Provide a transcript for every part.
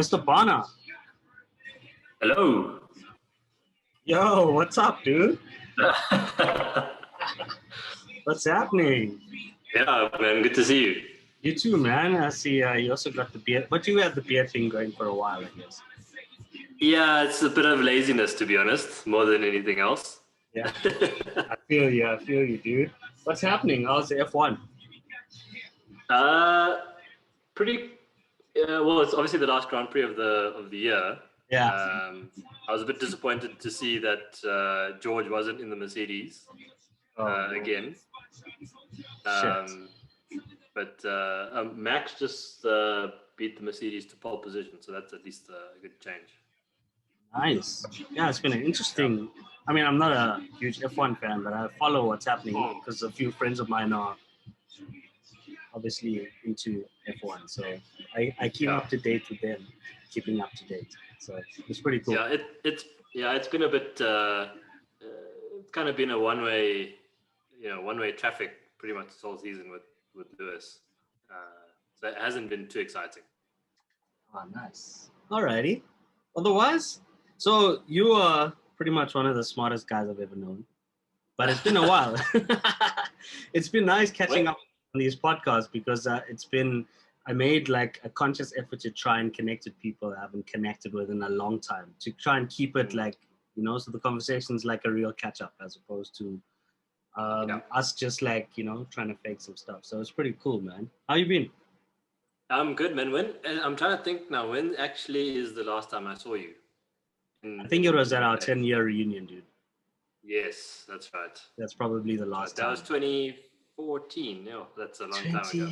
Mr. Bhana. Hello. Yo, what's up, dude? What's happening? Yeah, man, good to see you. You too, man. I see you also got the beard, but you had the beard thing going for a while, I guess. Yeah, it's a bit of laziness, to be honest, more than anything else. Yeah, I feel you, dude. What's happening? How's the F1? Pretty. Well, it's obviously the last Grand Prix of the year. Yeah. I was a bit disappointed to see that George wasn't in the Mercedes again. But Max just beat the Mercedes to pole position, so that's at least a good change. Nice. Yeah, it's been an interesting. I mean, I'm not a huge F1 fan, but I follow what's happening because a few friends of mine are obviously into F1, so I keep up to date with them, keeping up to date. So it's pretty cool. Yeah, it's been a bit. It's kind of been a one-way traffic pretty much this whole season with Lewis. So it hasn't been too exciting. Oh, nice. Alrighty. Otherwise, so you are pretty much one of the smartest guys I've ever known. But it's been a while. It's been nice catching up on these podcasts because I made like a conscious effort to try and connect with people I haven't connected with in a long time, to try and keep it like, so the conversation's like a real catch up as opposed to us just like, trying to fake some stuff. So it's pretty cool, man. How you been? I'm good, man. I'm trying to think now, when actually is the last time I saw you? I think it was at our 10-year reunion, dude. Yes, that's right. That's probably the last time. That was 2014. No, that's a long time ago.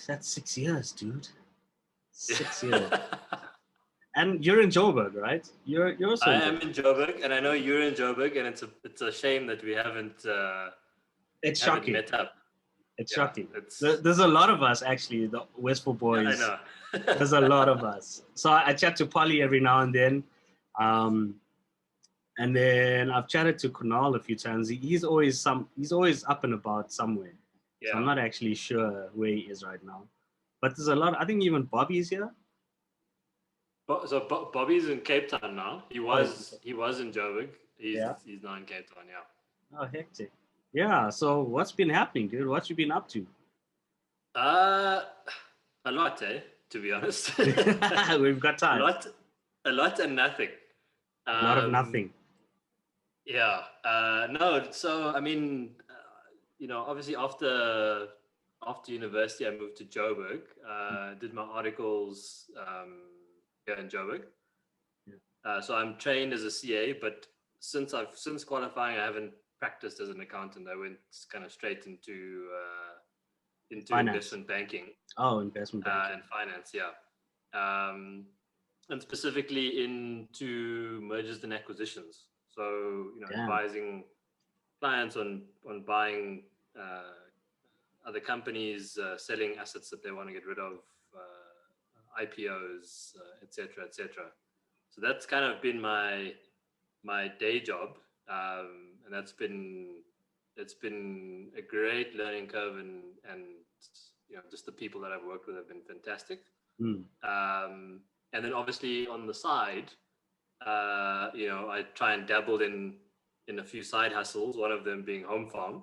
That's 6 years, dude. 6 years. And you're in Joburg, right? You're also. I am in Joburg, and I know you're in Joburg, and it's a shame that we haven't. It's haven't shocking. Met up. It's shocking. There's a lot of us actually, the Westville Boys. Yeah, I know. There's a lot of us. So I chat to Polly every now and then. And then I've chatted to Kunal a few times. He's always up and about somewhere. Yeah. So I'm not actually sure where he is right now. But there's a lot. I think even Bobby's here. So Bobby's in Cape Town now. He was in Joburg. He's now in Cape Town. Yeah. Oh, hectic. Yeah. So what's been happening, dude? What you been up to? A lot, to be honest. We've got time. A lot and nothing. A lot of nothing. Yeah. No. So I mean, obviously after university, I moved to Joburg. Did my articles here in Joburg. Yeah. So I'm trained as a CA, but since qualifying, I haven't practiced as an accountant. I went kind of straight into investment banking. Oh, investment banking and finance. Yeah. And specifically into mergers and acquisitions. So, advising clients on buying other companies, selling assets that they want to get rid of, IPOs, et cetera, et cetera. So that's kind of been my day job. And it's been a great learning curve and just the people that I've worked with have been fantastic. And then obviously on the side, I try and dabble in a few side hustles, one of them being Homefarm,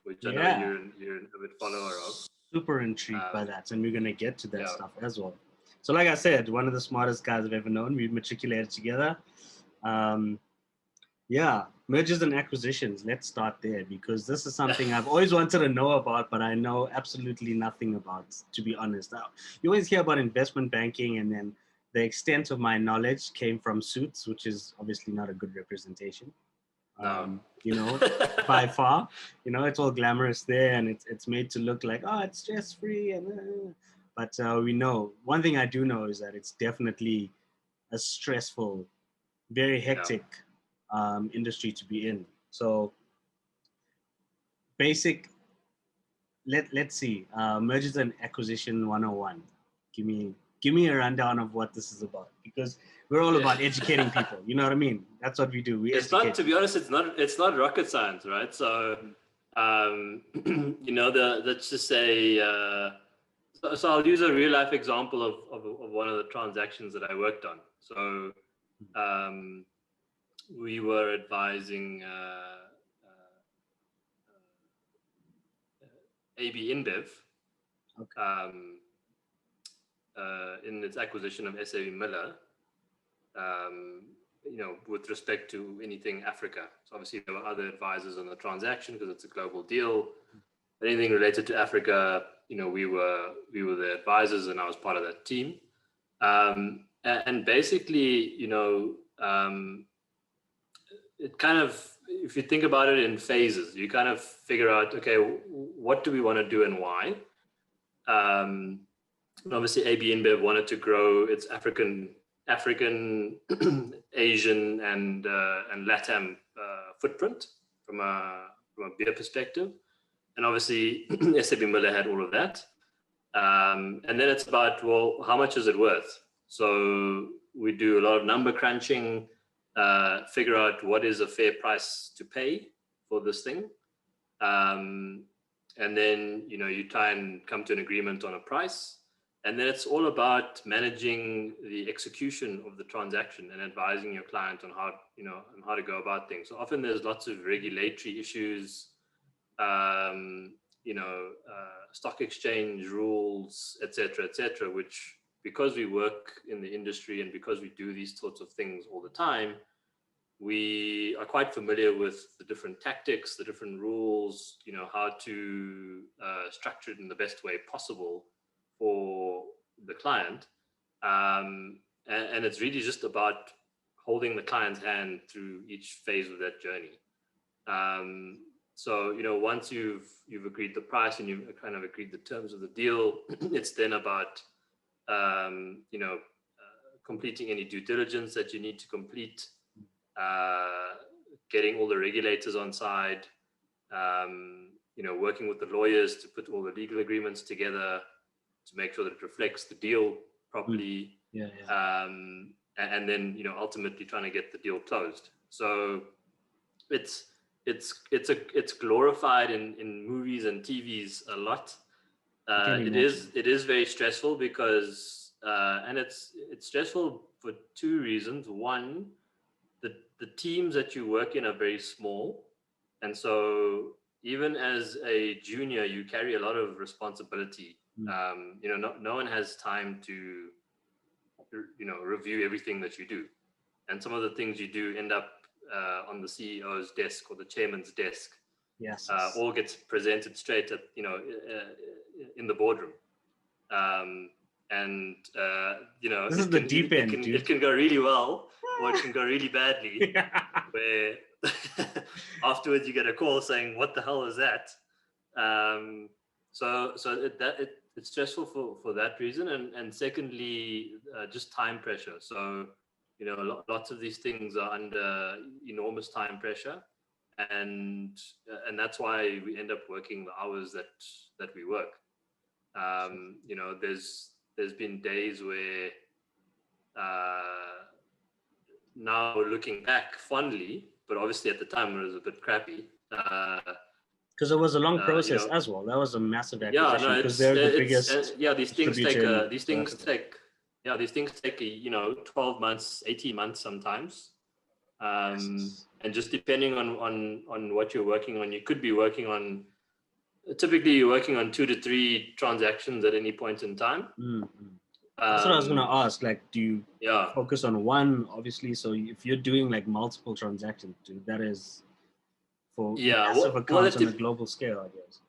which I know you're a bit follower of. Super intrigued by that, and we're going to get to that stuff as well. So like I said, one of the smartest guys I've ever known. We've matriculated together. Mergers and acquisitions. Let's start there because this is something I've always wanted to know about, but I know absolutely nothing about, to be honest. Now, you always hear about investment banking, and then the extent of my knowledge came from Suits, which is obviously not a good representation. By far, it's all glamorous there, and it's made to look like, it's stress-free. But we know, one thing I do know is that it's definitely a stressful, very hectic industry to be in. So let's see, mergers and acquisition 101. Give me a rundown of what this is about, because we're all about educating people. You know what I mean? That's what we do. It's not, to be honest, it's not rocket science, right? So, let's just say, So I'll use a real life example of one of the transactions that I worked on. So we were advising AB InBev in its acquisition of SAB Miller, with respect to anything Africa. So obviously there were other advisors on the transaction because it's a global deal. Anything related to Africa, we were the advisors, and I was part of that team. And basically, it kind of, if you think about it in phases, you kind of figure out, okay, what do we want to do and why? Obviously, AB InBev wanted to grow its African, Asian, and LATAM footprint from a beer perspective. And obviously, SAB Miller had all of that. And then it's about, well, how much is it worth? So we do a lot of number crunching, figure out what is a fair price to pay for this thing. And then, you try and come to an agreement on a price. And then it's all about managing the execution of the transaction and advising your client on how, on how to go about things. So often there's lots of regulatory issues, stock exchange rules, et cetera, which, because we work in the industry and because we do these sorts of things all the time, we are quite familiar with the different tactics, the different rules, how to structure it in the best way possible for the client. And it's really just about holding the client's hand through each phase of that journey. So, once you've agreed the price and you've kind of agreed the terms of the deal, it's then about, completing any due diligence that you need to complete, getting all the regulators on side, working with the lawyers to put all the legal agreements together to make sure that it reflects the deal properly. And then, ultimately trying to get the deal closed. So it's glorified in movies and TVs a lot. It is very stressful because and it's stressful for two reasons. One, the teams that you work in are very small, and so even as a junior, you carry a lot of responsibility. No one has time to review everything that you do, and some of the things you do end up on the CEO's desk or the chairman's desk. Yes. All gets presented straight at in the boardroom. This is the deep end, dude. It can go really well, or it can go really badly. Where afterwards you get a call saying, "What the hell is that?" So it's stressful for that reason, and secondly, just time pressure. So lots of these things are under enormous time pressure, and that's why we end up working the hours that we work. There's been days where now looking back fondly, but obviously at the time it was a bit crappy. Because it was a long process as well. That was a massive acquisition. Because they're the biggest. These things take 12 months, 18 months sometimes. And just depending on what you're working on, you could be working on, typically you're working on 2 to 3 transactions at any point in time. That's what I was going to ask. Like, do you focus on one, obviously? So if you're doing like multiple transactions, that is for massive accounts on a global scale, I guess.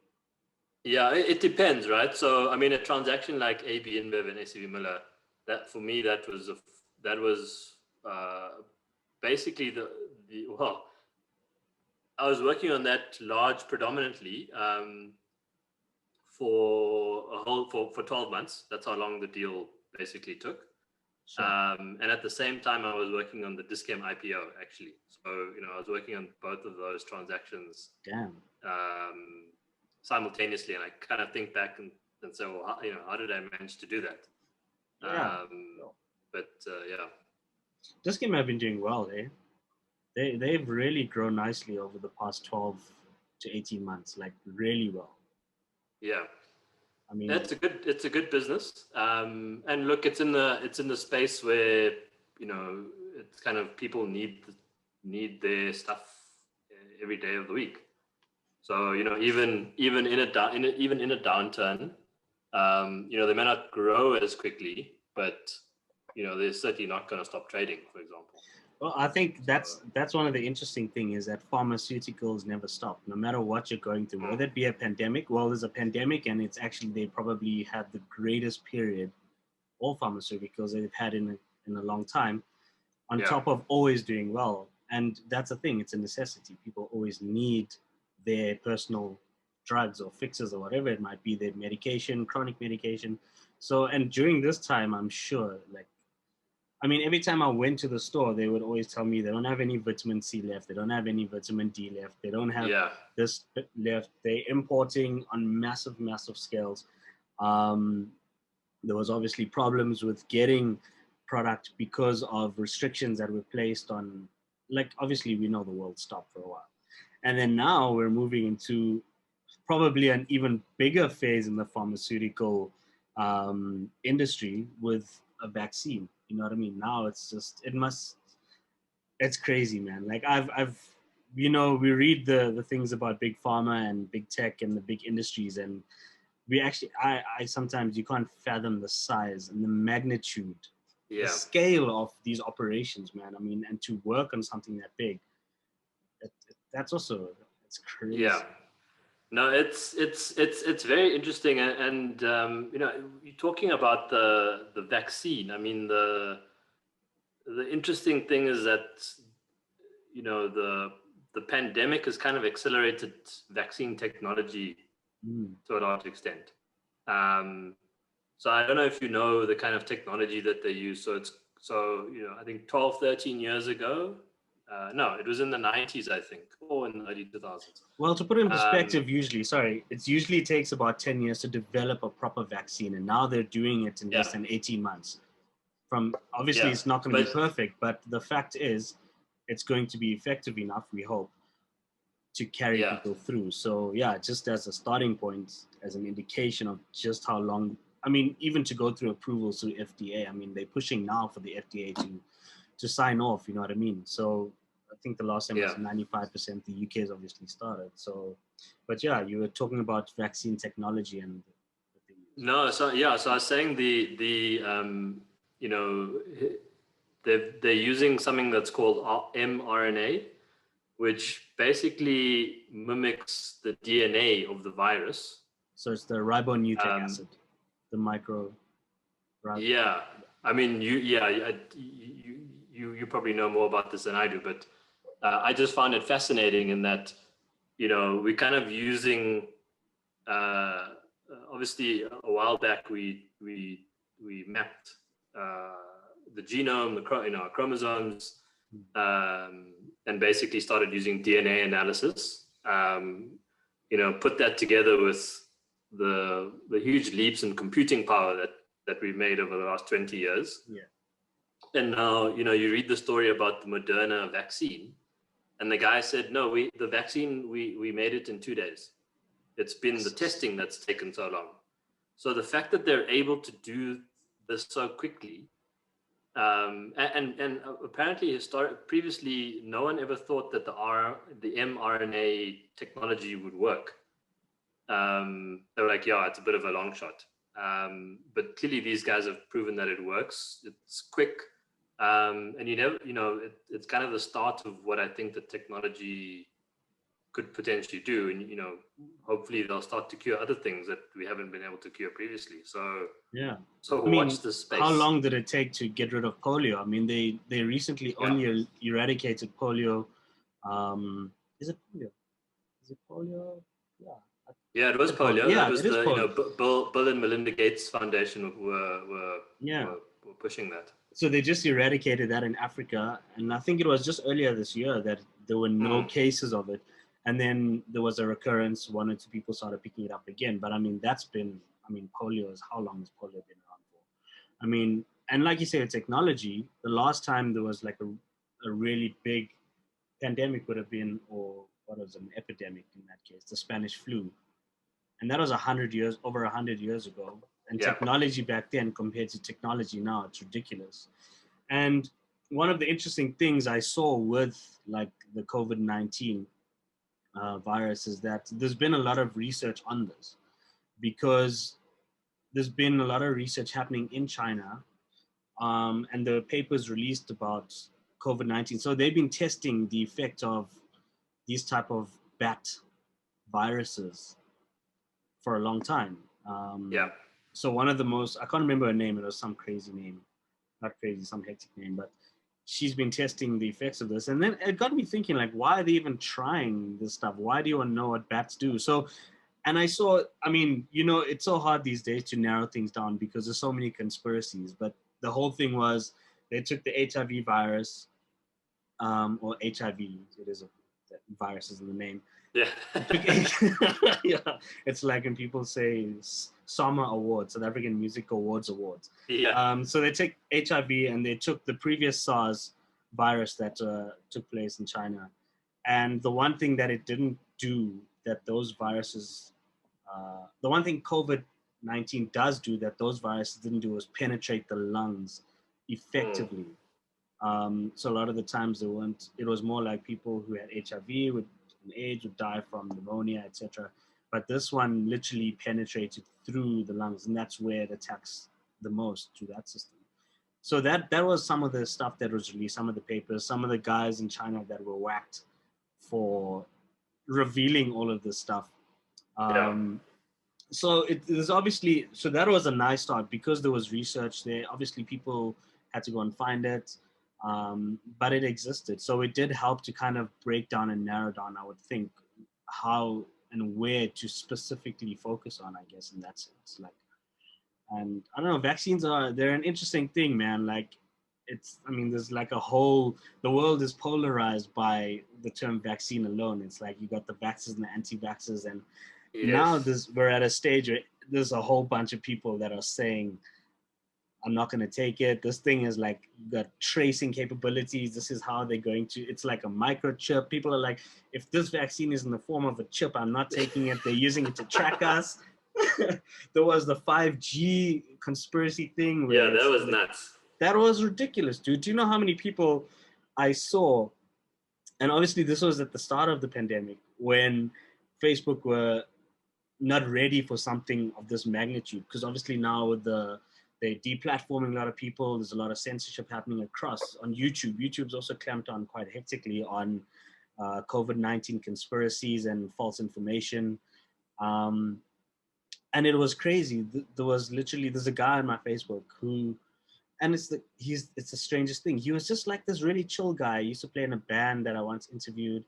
Yeah, it depends, right? So, I mean, a transaction like AB InBev and SAB Miller, that for me, that was basically I was working on that large predominantly for 12 months. That's how long the deal basically took. Sure. And at the same time, I was working on the Dis-Chem IPO, actually. So, I was working on both of those transactions. Damn. Simultaneously. And I kind of think back and say, well, how did I manage to do that? Yeah. Yeah. Dis-Chem have been doing well, eh? They've really grown nicely over the past 12 to 18 months, like really well. Yeah. I mean, it's a good business. And look, it's in the space where, you know, it's kind of people need their stuff every day of the week. So, you know, even in a downturn, you know, they may not grow as quickly, but, you know, they're certainly not going to stop trading, for example. well, I think that's one of the interesting thing is that pharmaceuticals never stop, no matter what you're going through, whether it be a pandemic. Well, there's a pandemic, and it's actually they probably had the greatest period, all pharmaceuticals they've had in a long time, on top of always doing well. And that's the thing; it's a necessity. People always need their personal drugs or fixes or whatever it might be, their medication, chronic medication. So, and during this time, I'm sure, like, I mean, every time I went to the store, they would always tell me they don't have any vitamin C left. They don't have any vitamin D left. They don't have this left. They're importing on massive, massive scales. There was obviously problems with getting product because of restrictions that were placed on, like, obviously we know the world stopped for a while. And then now we're moving into probably an even bigger phase in the pharmaceutical industry with a vaccine. You know what I mean? Now it's just, it's crazy, man. Like I've, you know, we read the things about big pharma and big tech and the big industries, and we actually, I sometimes you can't fathom the size and the magnitude, the scale of these operations, man. I mean, and to work on something that big, that's also, it's crazy. Yeah. No, it's very interesting, and you know, you're talking about the vaccine. I mean, the interesting thing is that, you know, the pandemic has kind of accelerated vaccine technology to a large extent. So I don't know if you know the kind of technology that they use. So you know, I think 12, 13 years ago. No, it was in the 90s, I think, or in the early 2000s. Well, to put it in perspective, it usually takes about 10 years to develop a proper vaccine, and now they're doing it in less than 18 months. Obviously, it's not going to be perfect, but the fact is, it's going to be effective enough, we hope, to carry people through. So, yeah, just as a starting point, as an indication of just how long, I mean, even to go through approvals through FDA, I mean, they're pushing now for the FDA to sign off, you know what I mean? So I think the last time was 95%. The UK has obviously started. So, but yeah, you were talking about vaccine technology and the no, so I was saying you know, they're using something that's called mRNA, which basically mimics the DNA of the virus. So it's the ribonucleic acid, the Yeah, I mean, you probably know more about this than I do, but I just found it fascinating in that, you know, we kind of using, obviously a while back we mapped the genome, chromosomes, and basically started using DNA analysis. You know, put that together with the huge leaps in computing power that we've made over the last 20 years. Yeah. And now, you know, you read the story about the Moderna vaccine, and the guy said, no, the vaccine, we made it in 2 days. It's been the testing that's taken so long. So the fact that they're able to do this so quickly, and apparently previously, no one ever thought that the mRNA technology would work. They were like, yeah, it's a bit of a long shot. But clearly these guys have proven that it works. It's quick. And it's kind of the start of what I think the technology could potentially do. And, you know, hopefully they'll start to cure other things that we haven't been able to cure previously. So, yeah. So watch this space. How long did it take to get rid of polio? I mean, they recently only eradicated polio. Is it polio? Is it polio? Yeah. Yeah, it was polio. Yeah, that was it is polio. Bill and Melinda Gates Foundation were pushing that. So they just eradicated that in Africa, and I think it was just earlier this year that there were no cases of it, and then there was a recurrence. 1 or 2 people started picking it up again, but I mean polio is, how long has polio been around for? I mean, and like you say, technology. The last time there was like a really big pandemic would have been, or what was an epidemic in that case, the Spanish flu. and that was over 100 years ago. And Yeah. technology back then compared to technology now, it's ridiculous. And one of the interesting things I saw with like the COVID-19 virus is that there's been a lot of research on this, because there's been a lot of research happening in China, and the papers released about COVID-19. So they've been testing the effect of these type of bat viruses for a long time. Yeah. So one of the most, I can't remember her name, it was some crazy name, not crazy, some hectic name, but she's been testing the effects of this. And then it got me thinking, like, why are they even trying this stuff? Why do you want to know what bats do? So, and I saw, I mean, it's so hard these days to narrow things down because there's so many conspiracies, but the whole thing was they took the HIV virus, or HIV, it is virus is in the name. Yeah. Yeah, it's like when people say SAMA Awards, South African Music Awards. Yeah. So they take HIV and they took the previous SARS virus that took place in China, and the one thing that it didn't do that those viruses, the one thing COVID-19 does do that those viruses didn't do was penetrate the lungs effectively. So a lot of the times it was more like people who had HIV with AIDS would die from pneumonia, etc. But this one literally penetrated through the lungs, and that's where it attacks the most through that system. So that was some of the stuff that was released, some of the papers, some of the guys in China that were whacked for revealing all of this stuff. So there's obviously, so that was a nice start because there was research there. Obviously, people had to go and find it, but it existed. So it did help to kind of break down and narrow down, I would think, how and where to specifically focus on, I guess, in that sense. Like, and I don't know, vaccines they're an interesting thing, man. Like, there's like the world is polarized by the term vaccine alone. It's like you got the vaxxers and the anti-vaxxers, and now we're at a stage where there's a whole bunch of people that are saying, I'm not going to take it. This thing is like got tracing capabilities. This is how they're going to, it's like a microchip. People are like, if this vaccine is in the form of a chip, I'm not taking it. They're using it to track us. There was the 5G conspiracy thing. Yeah, that was nuts. That was ridiculous, dude. Do you know how many people I saw? And obviously this was at the start of the pandemic when Facebook were not ready for something of this magnitude, because obviously now with they're deplatforming a lot of people. There's a lot of censorship happening across on YouTube. YouTube's also clamped on quite hectically on COVID-19 conspiracies and false information. And it was crazy. There's a guy on my Facebook who, and it's the strangest thing. He was just like this really chill guy. He used to play in a band that I once interviewed.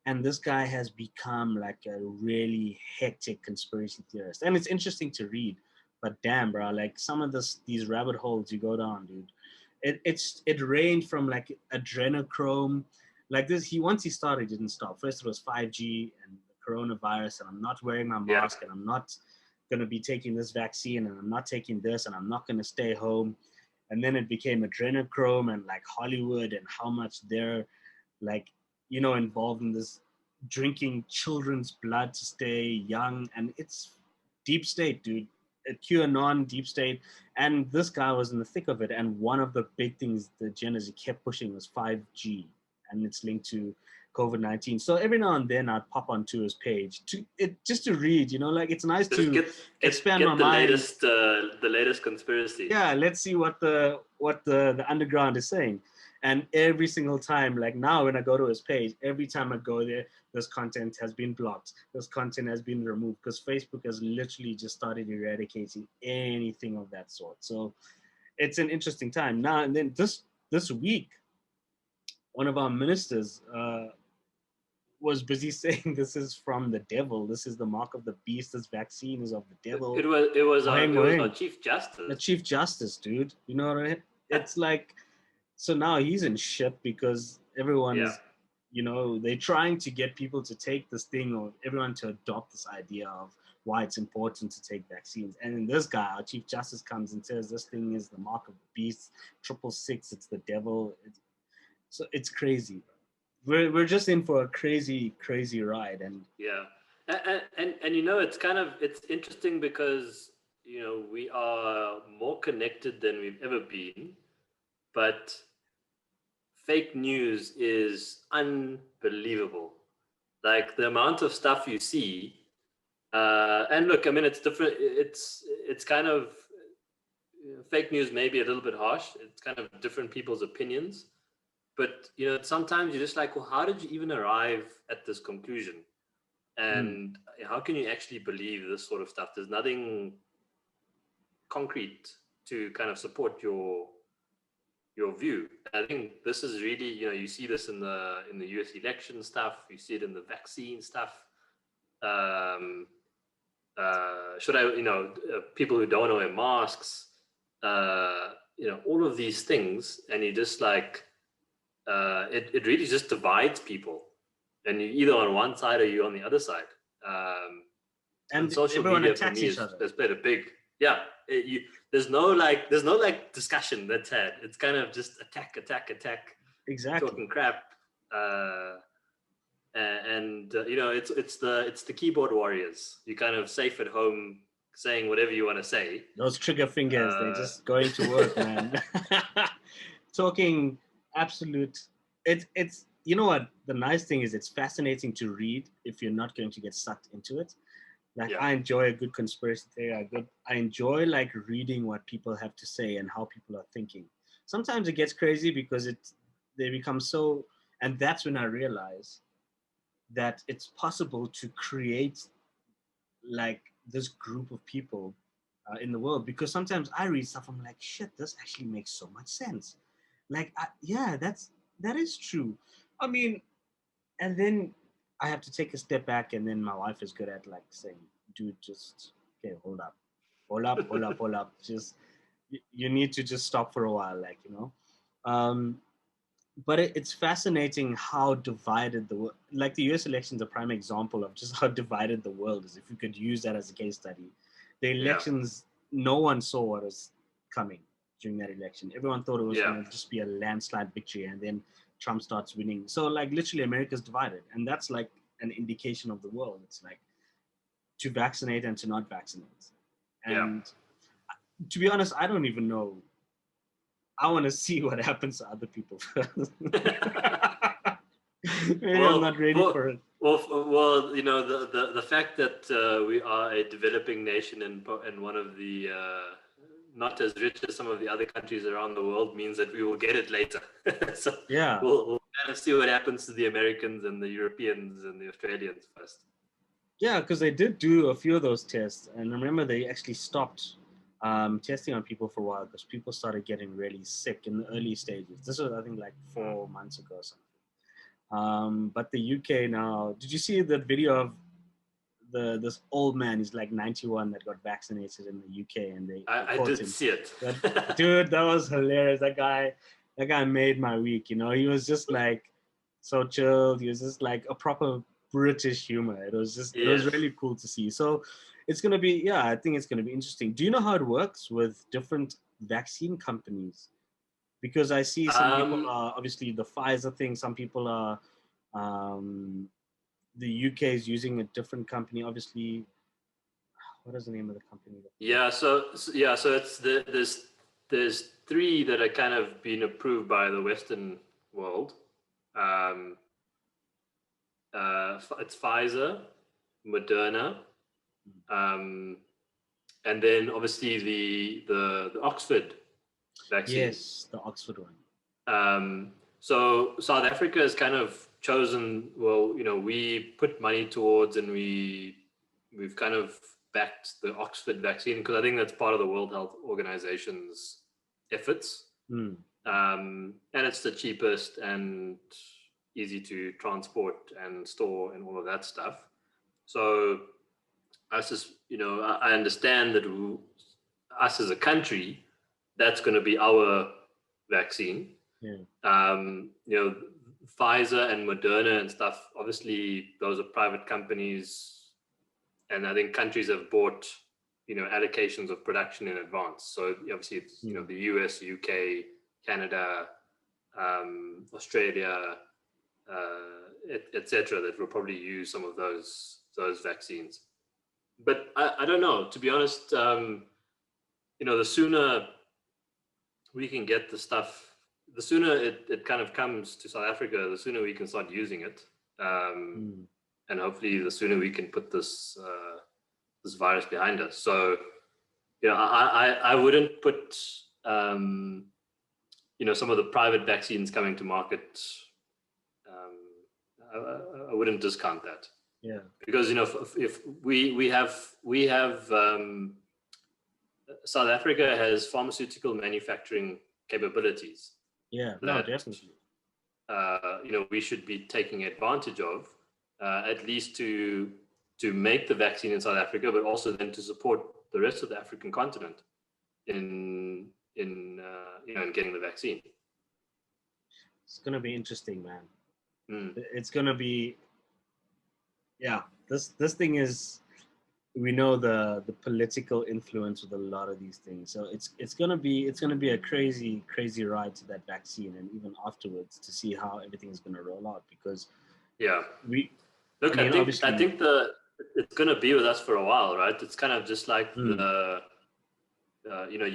And this guy has become like a really hectic conspiracy theorist. And it's interesting to read, but damn, bro, like some of these rabbit holes you go down, dude. It ranged from like adrenochrome, like this. Once he started, he didn't stop. First it was 5G and the coronavirus, and I'm not wearing my mask, and I'm not gonna be taking this vaccine, and I'm not taking this, and I'm not gonna stay home. And then it became adrenochrome and like Hollywood and how much they're like, involved in this drinking children's blood to stay young. And it's deep state, dude. QAnon, deep state. And this guy was in the thick of it. And one of the big things the Jenners kept pushing was 5G. And it's linked to COVID-19. So every now and then I'd pop onto his page just to read, like it's nice to expand my mind. The latest conspiracy. Yeah, let's see what the underground is saying. And every single time, like now when I go to his page, every time I go there, this content has been blocked. This content has been removed because Facebook has literally just started eradicating anything of that sort. So it's an interesting time. Now and then this week, one of our ministers was busy saying this is from the devil. This is the mark of the beast. This vaccine is of the devil. It was our Chief Justice. The Chief Justice, dude. You know what I mean? It's like, so now he's in shit because everyone is, they're trying to get people to take this thing, or everyone to adopt this idea of why it's important to take vaccines. And then this guy, our Chief Justice, comes and says this thing is the mark of the beast, 666, it's the devil. So it's crazy. We're just in for a crazy ride. And And you know, it's interesting because, you know, we are more connected than we've ever been, but fake news is unbelievable. Like the amount of stuff you see, and look, I mean, it's different. It's kind of fake news, maybe a little bit harsh. It's kind of different people's opinions, but you know, sometimes you're just like, well, how did you even arrive at this conclusion? And how can you actually believe this sort of stuff? There's nothing concrete to kind of support your view. I think this is really, you know, you see this in the US election stuff, you see it in the vaccine stuff. Should I, you know, people who don't wear masks, you know, all of these things, and you just like, it really just divides people, and you're either on one side or you're on the other side. And social media for me has played a big, yeah. There's no like discussion that's had. It's kind of just attack. Exactly. Talking crap. You know, it's the keyboard warriors. You're kind of safe at home saying whatever you want to say. Those trigger fingers, they're just going to work, man. Talking absolute. It's you know what, the nice thing is it's fascinating to read if you're not going to get sucked into it. Like, I enjoy a good conspiracy theory. I enjoy like reading what people have to say and how people are thinking. Sometimes it gets crazy because they become so, and that's when I realize that it's possible to create like this group of people in the world. Because sometimes I read stuff, I'm like, shit, this actually makes so much sense. Like, yeah, that is true. I mean, and then I have to take a step back, and then my wife is good at like saying, dude, just, okay, hold up. Just, you need to just stop for a while, like, you know. But it's fascinating how divided like the US election is a prime example of just how divided the world is. If you could use that as a case study, the elections, no one saw what was coming during that election. Everyone thought it was going to just be a landslide victory, and then Trump starts winning. So like literally America's divided, and that's like an indication of the world. It's like to vaccinate and to not vaccinate. And to be honest, I don't even know. I want to see what happens to other people first. Maybe I'm not ready for it. Well, you know, the fact that we are a developing nation and one of the not as rich as some of the other countries around the world means that we will get it later. So we'll kind of see what happens to the Americans and the Europeans and the Australians first. Yeah, because they did do a few of those tests, and remember they actually stopped testing on people for a while because people started getting really sick in the early stages. This was, I think, like 4 months ago or something. But the UK now, did you see the video of this old man? He's like 91 that got vaccinated in the UK, and I did see it. Dude, that was hilarious. That guy made my week. You know, he was just like so chilled. He was just like a proper British humor. It was just, it was really cool to see. So it's going to be, I think it's going to be interesting. Do you know how it works with different vaccine companies? Because I see some people are obviously the Pfizer thing. Some people are, the UK is using a different company. Obviously, what is the name of the company? So it's there's 3 that are kind of been approved by the Western world. It's Pfizer, Moderna, and then obviously the Oxford vaccine. Yes, the Oxford one. So South Africa has kind of chosen, well, you know, we put money towards and we've kind of backed the Oxford vaccine because I think that's part of the World Health Organization's efforts. And it's the cheapest and easy to transport and store and all of that stuff. So us as, you know, I understand that us as a country, that's going to be our vaccine. You know, Pfizer and Moderna and stuff, obviously those are private companies, and I think countries have bought, you know, allocations of production in advance. So obviously it's, you know, the US, UK, Canada, Australia, etc., that will probably use some of those those vaccines. But I don't know, to be honest. The sooner we can get the stuff, the sooner it kind of comes to South Africa, the sooner we can start using it. And hopefully the sooner we can put this this virus behind us. So, I wouldn't put, some of the private vaccines coming to market, I wouldn't discount that. Yeah. Because, if we have South Africa has pharmaceutical manufacturing capabilities. Yeah, no, definitely. We should be taking advantage of, at least to make the vaccine in South Africa, but also then to support the rest of the African continent in getting the vaccine. It's gonna be interesting, man. It's gonna be, yeah. This thing is, we know the political influence with a lot of these things, so it's gonna be a crazy ride to that vaccine, and even afterwards to see how everything is gonna roll out, because I think it's gonna be with us for a while, right? It's kind of just like you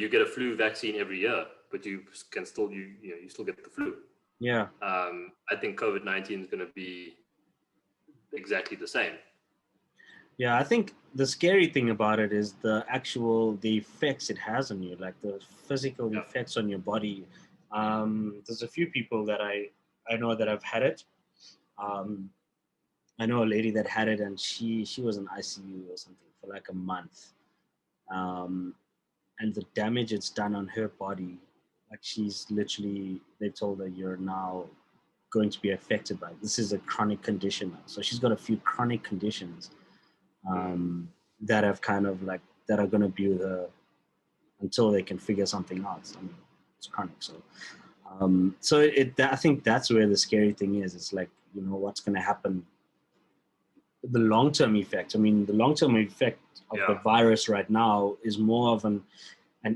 get a flu vaccine every year, but you can still you still get the flu. Yeah. I think COVID-19 is gonna be exactly the same. Yeah, I think the scary thing about it is the effects it has on you, like the physical effects on your body. There's a few people that I know that have had it. I know a lady that had it, and she was in ICU or something for like a month. And the damage it's done on her body, like she's literally, they told her, you're now going to be affected by it. This is a chronic condition now. So she's got a few chronic conditions that have that are going to be with her until they can figure something out. I mean, it's chronic. So, I think that's where the scary thing is. It's like, what's going to happen. The long-term effect. I mean, the long-term effect of the virus right now is more of an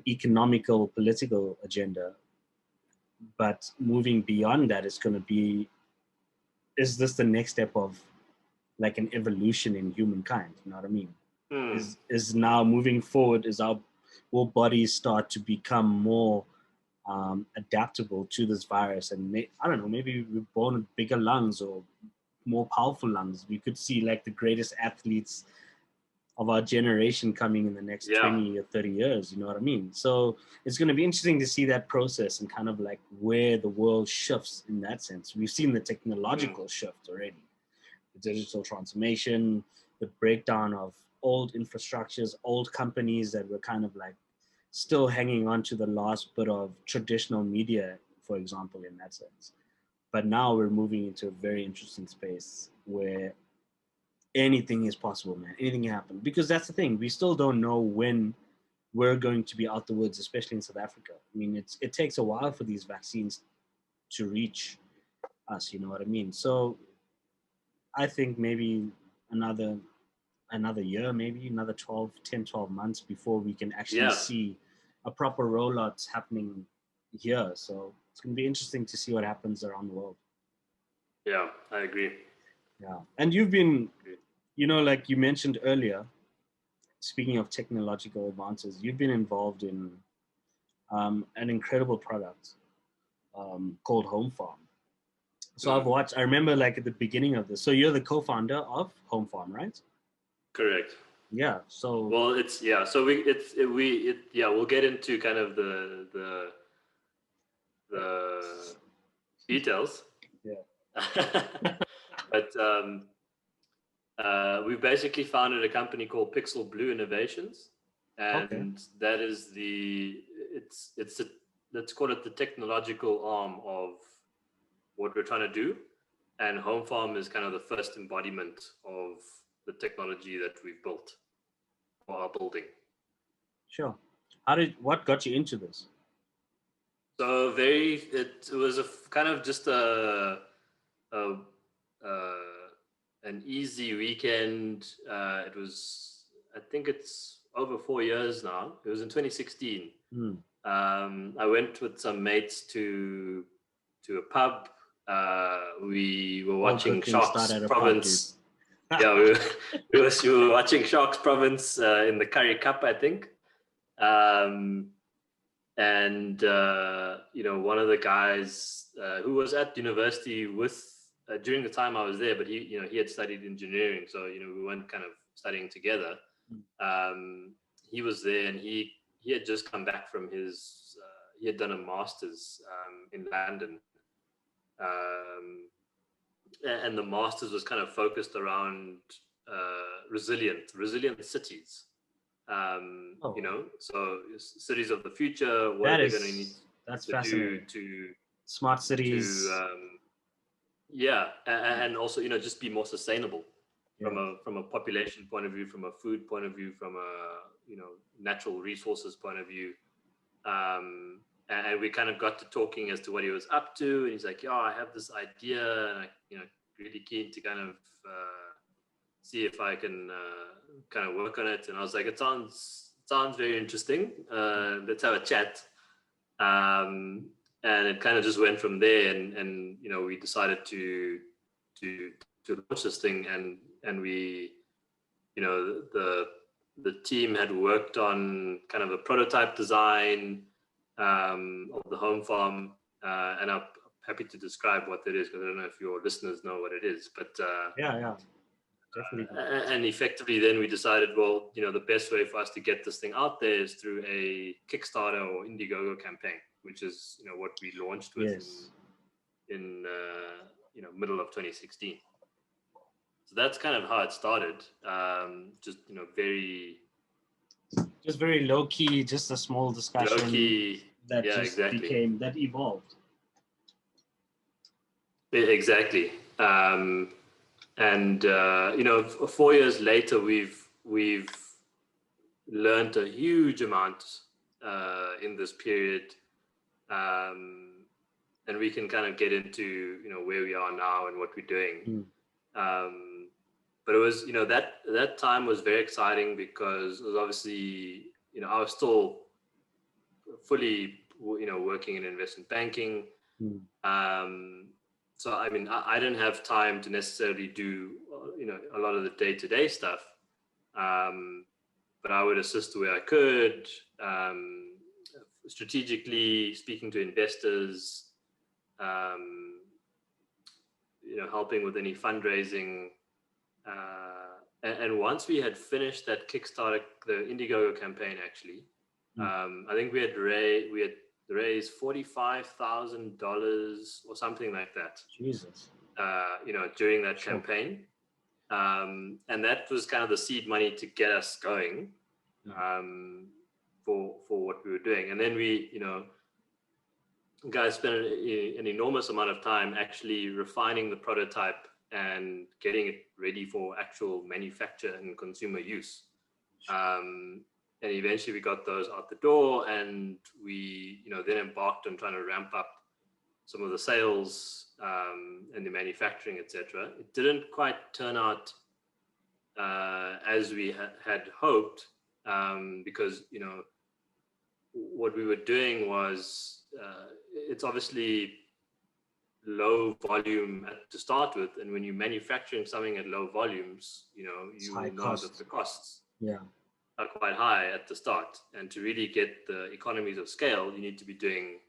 economical, political agenda. But moving beyond that, it's going to be, is this the next step of like an evolution in humankind? You know what I mean? Is now moving forward, will bodies start to become more adaptable to this virus? And I don't know, maybe we're born with bigger lungs or more powerful lungs. We could see like the greatest athletes of our generation coming in the next 20 or 30 years, you know what I mean? So it's going to be interesting to see that process and kind of like where the world shifts in that sense. We've seen the technological shift already, the digital transformation, the breakdown of old infrastructures, old companies that were kind of like still hanging on to the last bit of traditional media, for example, in that sense. But now we're moving into a very interesting space where anything is possible, man. Anything can happen. Because that's the thing. We still don't know when we're going to be out the woods, especially in South Africa. I mean, it takes a while for these vaccines to reach us, you know what I mean? So I think maybe another year, maybe another 12 months before we can actually see a proper rollout happening here. So it's going to be interesting to see what happens around the world. Yeah, I agree. Yeah. And you've been, like you mentioned earlier, speaking of technological advances, you've been involved in an incredible product called Homefarm. So I remember like at the beginning of this. So you're the co-founder of Homefarm, right? Correct. Yeah. So So we'll get into kind of the details. Yeah. But we basically founded a company called Pixel Blue Innovations, and that is let's call it the technological arm of what we're trying to do. And Homefarm is kind of the first embodiment of the technology that we've built or are building. Sure. What got you into this? So it was a kind of just an easy weekend. It was, I think it's over 4 years now. It was in 2016. I went with some mates to a pub. We were watching Sharks Province. Yeah, we were watching Sharks Province in the Curry Cup, I think. And one of the guys who was at university with during the time I was there, but he had studied engineering, so we weren't kind of studying together. He was there, and he had just come back from his he had done a master's in London, and the master's was kind of focused around resilient cities. So cities of the future, what they're going to need to do to smart cities. And also just be more sustainable from a population point of view, from a food point of view, from a natural resources point of view. And we kind of got to talking as to what he was up to, and he's like, "Yeah, I have this idea, and I really keen to kind of see if I can kind of work on it." And I was like, "It sounds very interesting. Let's have a chat." And it kind of just went from there, and we decided to launch this thing, and we, the team had worked on kind of a prototype design of the Homefarm, and I'm happy to describe what that is, because I don't know if your listeners know what it is, but yeah. Definitely. And effectively, then we decided, well, the best way for us to get this thing out there is through a Kickstarter or Indiegogo campaign, which is what we launched with in middle of 2016. So that's kind of how it started. Just very low key, just a small discussion. Low key, that evolved. Exactly. And 4 years later, we've learned a huge amount in this period, and we can kind of get into where we are now and what we're doing. But it was that time was very exciting, because it was obviously I was still fully working in investment banking. So, I mean, I didn't have time to necessarily do, a lot of the day-to-day stuff. But I would assist where I could, strategically speaking to investors, helping with any fundraising. And once we had finished that Kickstarter, the Indiegogo campaign, actually, I think we had raised $45,000 or something like that. Jesus. During that campaign, and that was kind of the seed money to get us going, for what we were doing. And then we, guys spent an enormous amount of time actually refining the prototype and getting it ready for actual manufacture and consumer use. And eventually we got those out the door, and we, then embarked on trying to ramp up some of the sales and the manufacturing, etc. It didn't quite turn out as we had hoped, because, what we were doing was, it's obviously low volume to start with. And when you're manufacturing something at low volumes, you know that the costs are quite high at the start, and to really get the economies of scale, you need to be doing,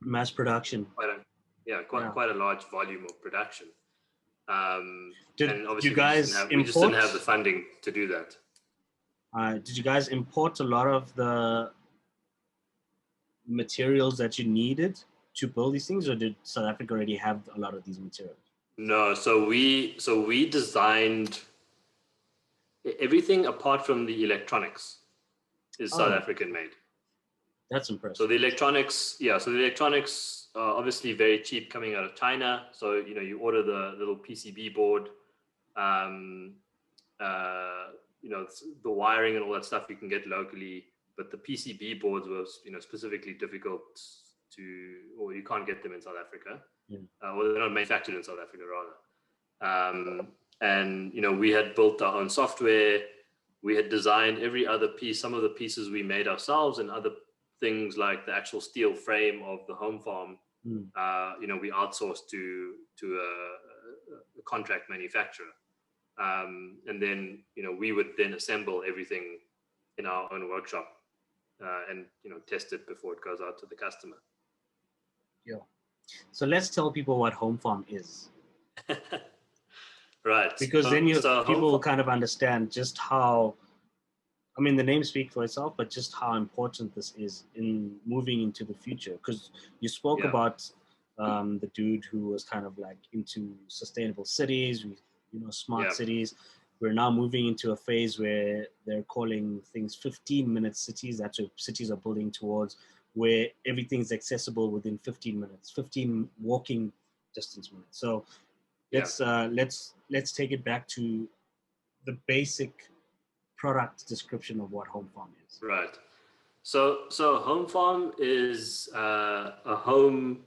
mass production. Quite a large volume of production. Did you guys we just didn't have the funding to do that. Did you guys import a lot of the materials that you needed to build these things, or did South Africa already have a lot of these materials? No, so we designed everything apart from the electronics is South African made. That's impressive. So the electronics are obviously very cheap coming out of China. So, you order the little PCB board, the wiring and all that stuff you can get locally, but the PCB boards were, specifically difficult or you can't get them in South Africa. Or they're not manufactured in South Africa, rather. And, we had built our own software. We had designed every other piece. Some of the pieces we made ourselves, and other things like the actual steel frame of the Homefarm, we outsourced to a a contract manufacturer. And then, we would then assemble everything in our own workshop and, test it before it goes out to the customer. Yeah. So let's tell people what Homefarm is. Right. Because then people will kind of understand just how, I mean, the name speaks for itself, but just how important this is in moving into the future. Because you spoke about the dude who was kind of like into sustainable cities, smart cities. We're now moving into a phase where they're calling things 15-minute cities. That's what cities are building towards, where everything's accessible within 15 minutes, 15 walking distance minutes. So let's take it back to the basic product description of what Homefarm is. Right. So Homefarm is a home,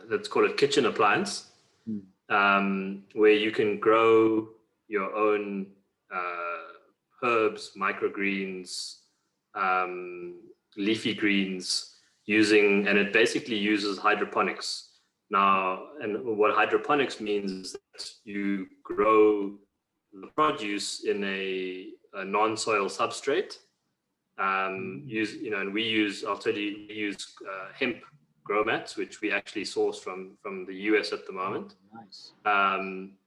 let's call it kitchen appliance, where you can grow your own herbs, microgreens, leafy greens, and it basically uses hydroponics. Now, and what hydroponics means is that you grow the produce in a non-soil substrate. And we use hemp grow mats, which we actually source from the US at the moment. Oh, nice.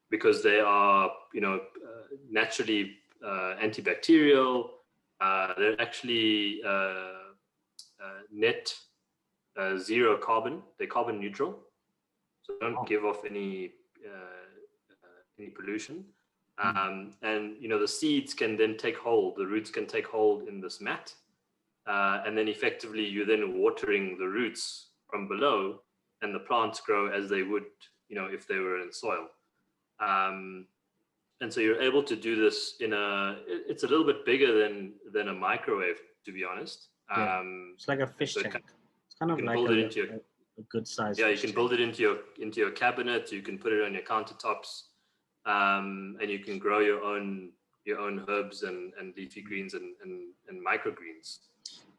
Because they are, naturally antibacterial. They're actually net zero carbon. They're carbon neutral, so they don't give off any pollution. And the seeds can then take hold. The roots can take hold in this mat, and then effectively you're then watering the roots from below, and the plants grow as they would, if they were in soil. And so you're able to do this it's a little bit bigger than a microwave, to be honest. It's like a fish tank. It's kind of like a good size. Yeah, you can build it into your cabinet. You can put it on your countertops, and you can grow your own herbs and leafy greens and microgreens.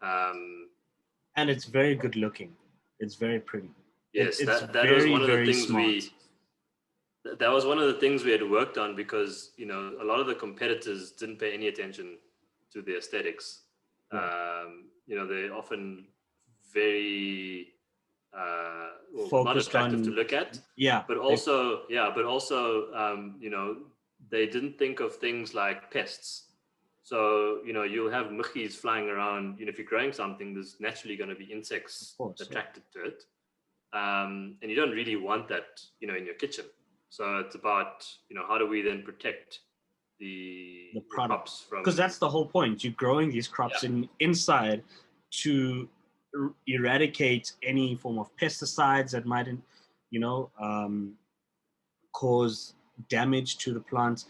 And it's very good looking. It's very pretty. Yes, that very, was one of the very things smart. That was one of the things we had worked on, because a lot of the competitors didn't pay any attention to the aesthetics. They're often very not attractive to look at. But also they didn't think of things like pests. So you'll have muggies flying around. If you're growing something, there's naturally going to be insects attracted to it, and you don't really want that in your kitchen. So it's about, how do we then protect the crops from... Because that's the whole point. You're growing these crops inside to eradicate any form of pesticides that might, cause damage to the plant.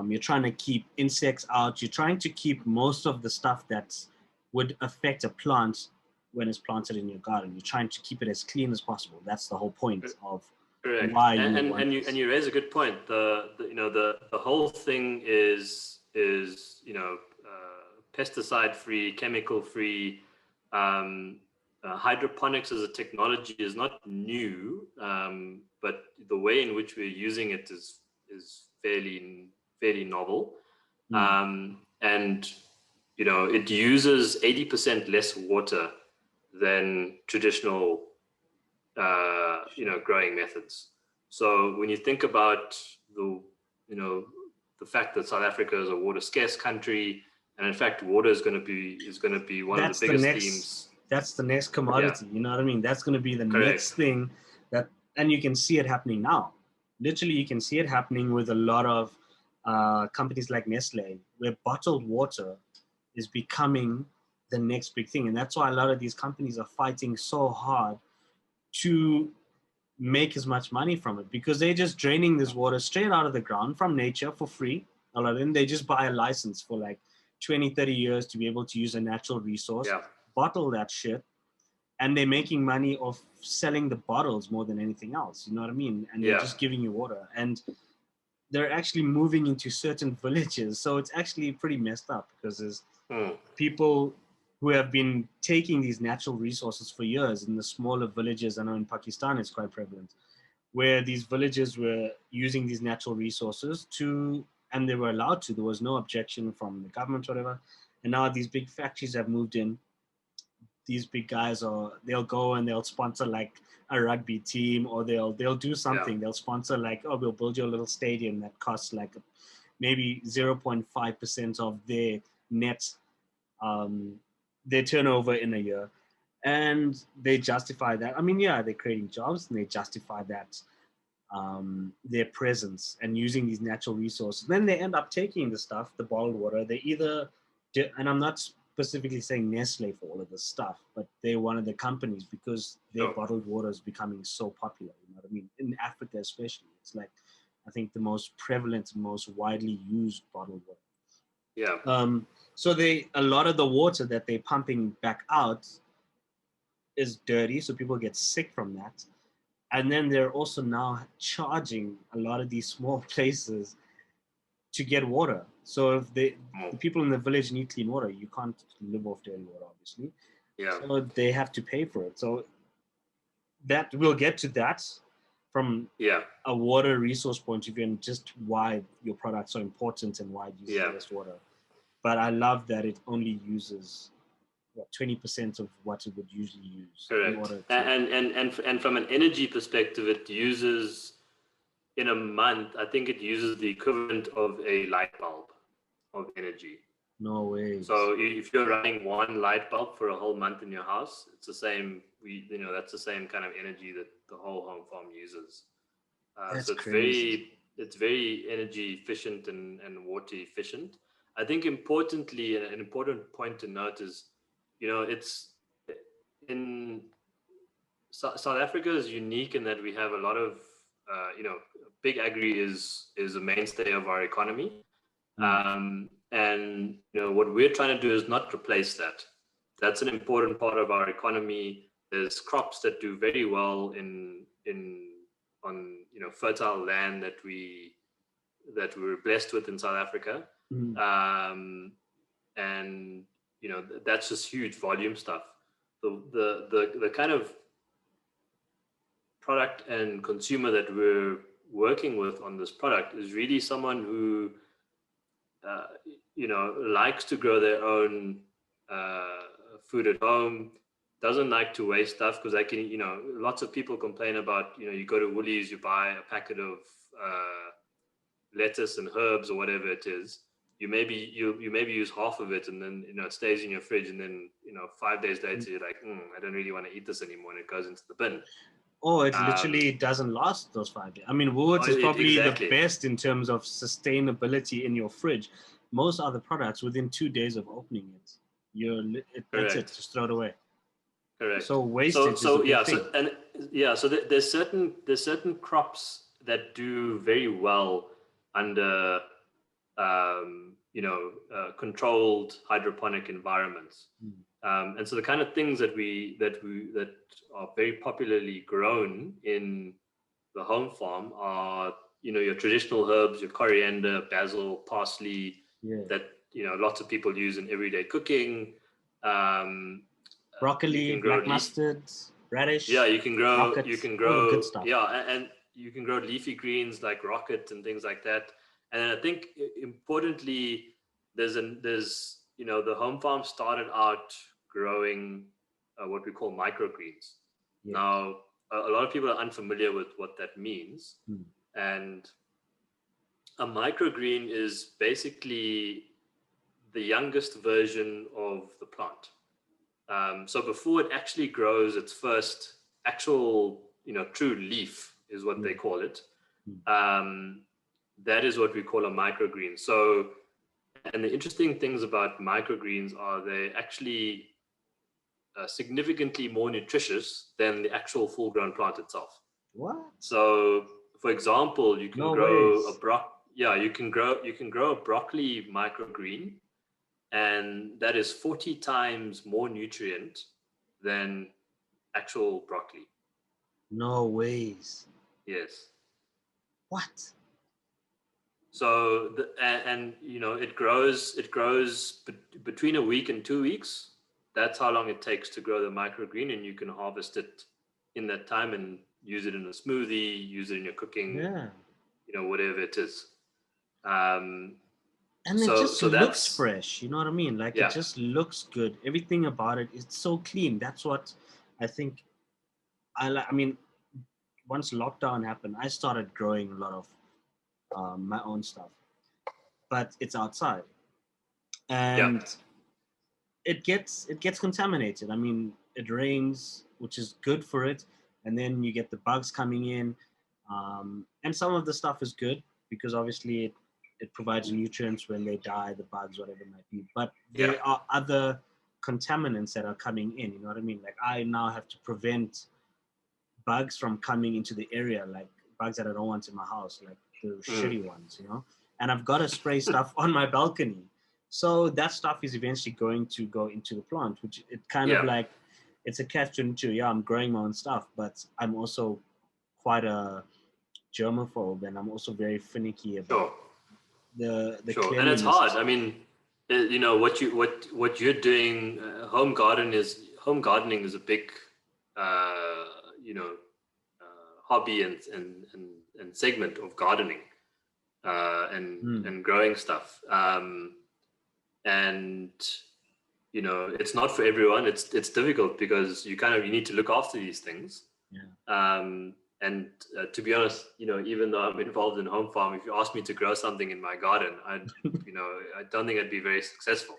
You're trying to keep insects out. You're trying to keep most of the stuff that would affect a plant when it's planted in your garden. You're trying to keep it as clean as possible. That's the whole point of... Correct. And you raise a good point. The whole thing is pesticide free, chemical free. Hydroponics as a technology is not new, but the way in which we're using it is fairly novel. And it uses 80% less water than traditional growing methods. So when you think about the fact that South Africa is a water scarce country, and in fact water is going to be one of the biggest themes. That's the next commodity. You know what I mean? That's going to be the next thing and you can see it happening now. Literally, you can see it happening with a lot of companies like Nestle, where bottled water is becoming the next big thing. And that's why a lot of these companies are fighting so hard to make as much money from it, because they're just draining this water straight out of the ground from nature for free. A lot of them, they just buy a license for like 20, 30 years to be able to use a natural resource, bottle that shit, and they're making money off selling the bottles more than anything else. You know what I mean? And they're just giving you water. And they're actually moving into certain villages. So it's actually pretty messed up, because there's people who have been taking these natural resources for years in the smaller villages. I know in Pakistan it's quite prevalent. where these villages were using these natural resources and they were allowed to. There was no objection from the government or whatever. And now these big factories have moved in. These big guys they'll go and they'll sponsor like a rugby team, or they'll do something. Yeah. They'll sponsor like, oh, we'll build you a little stadium that costs like maybe 0.5% of their net, their turnover in a year. And they justify that. I mean, yeah, they're creating jobs, and they justify that, their presence and using these natural resources. Then they end up taking the stuff, the bottled water. They either, and I'm not specifically saying Nestle for all of this stuff, but they're one of the companies, because their bottled water is becoming so popular. You know what I mean? In Africa, especially, it's like, I think, the most prevalent, most widely used bottled water. Yeah. So a lot of the water that they're pumping back out is dirty, so people get sick from that. And then they're also now charging a lot of these small places to get water. So if the people in the village need clean water, you can't live off dirty water, obviously. Yeah. So they have to pay for it. So that we'll get to that from a water resource point of view, and just why your products are important and why it uses less water. But I love that it only uses 20% of what it would usually use. Correct. In order to, and from an energy perspective, it uses, in a month, I think it uses the equivalent of a light bulb of energy. No way. So if you're running one light bulb for a whole month in your house, it's the same. That's the same kind of energy that the whole home farm uses. That's so it's crazy. very energy efficient and water efficient. I think importantly, an important point to note is, it's in South Africa is unique in that we have a lot of, big agri is a mainstay of our economy. And what we're trying to do is not replace that. That's an important part of our economy. There's crops that do very well on fertile land that we're blessed with in South Africa. And that's just huge volume stuff. The kind of product and consumer that we're working with on this product is really someone who likes to grow their own food at home, doesn't like to waste stuff, because lots of people complain about, you go to Woolies, you buy a packet of lettuce and herbs or whatever it is. You maybe use half of it, and then it stays in your fridge, and then 5 days later you're like, I don't really want to eat this anymore, and it goes into the bin. Oh, it literally doesn't last those 5 days. I mean, Woolworths is probably the best in terms of sustainability in your fridge. Most other products, within 2 days of opening it, that's it, just throw it away. Correct. So wastage is a big thing. So there's certain crops that do very well under controlled hydroponic environments. And so the kind of things that are very popularly grown in the home farm are, your traditional herbs, your coriander, basil, parsley, that lots of people use in everyday cooking. Broccoli, black mustard, radish. Yeah, you can grow good stuff. Yeah, and you can grow leafy greens like rocket and things like that. And I think importantly, there's the home farm started out growing what we call microgreens. Now, a lot of people are unfamiliar with what that means. And a microgreen is basically the youngest version of the plant. So before it actually grows its first actual, true leaf is what they call it. That is what we call a microgreen. So, and the interesting things about microgreens are they actually significantly more nutritious than the actual full-grown plant itself. What? So, for example, you can grow you can grow a broccoli microgreen, and that is 40 times more nutrient than actual broccoli. No ways. Yes. What? So it grows between a week and 2 weeks. That's how long it takes to grow the microgreen, and you can harvest it in that time and use it in a smoothie, use it in your cooking, Yeah. Whatever it is. And it just looks fresh. You know what I mean? Like yeah. it just looks good. Everything about it is so clean. That's what I think. I mean, once lockdown happened, I started growing a lot of my own stuff, but it's outside, and it gets contaminated. I mean, it rains, which is good for it, and then you get the bugs coming in, and some of the stuff is good because obviously it provides nutrients when they die, the bugs, whatever it might be. But there are other contaminants that are coming in. You know what I mean? Like I now have to prevent bugs from coming into the area, like bugs that I don't want in my house, like the shitty ones, And I've got to spray stuff on my balcony. So that stuff is eventually going to go into the plant, which it kind of like, it's a catch-22. Yeah, I'm growing my own stuff, but I'm also quite a germaphobe, and I'm also very finicky about the sure. And it's hard. I mean, what you're doing, home gardening is a big, hobby and segment of gardening, and growing stuff. And it's not for everyone. It's difficult because you need to look after these things. And to be honest, even though I'm involved in Homefarm, if you ask me to grow something in my garden, I don't think I'd be very successful.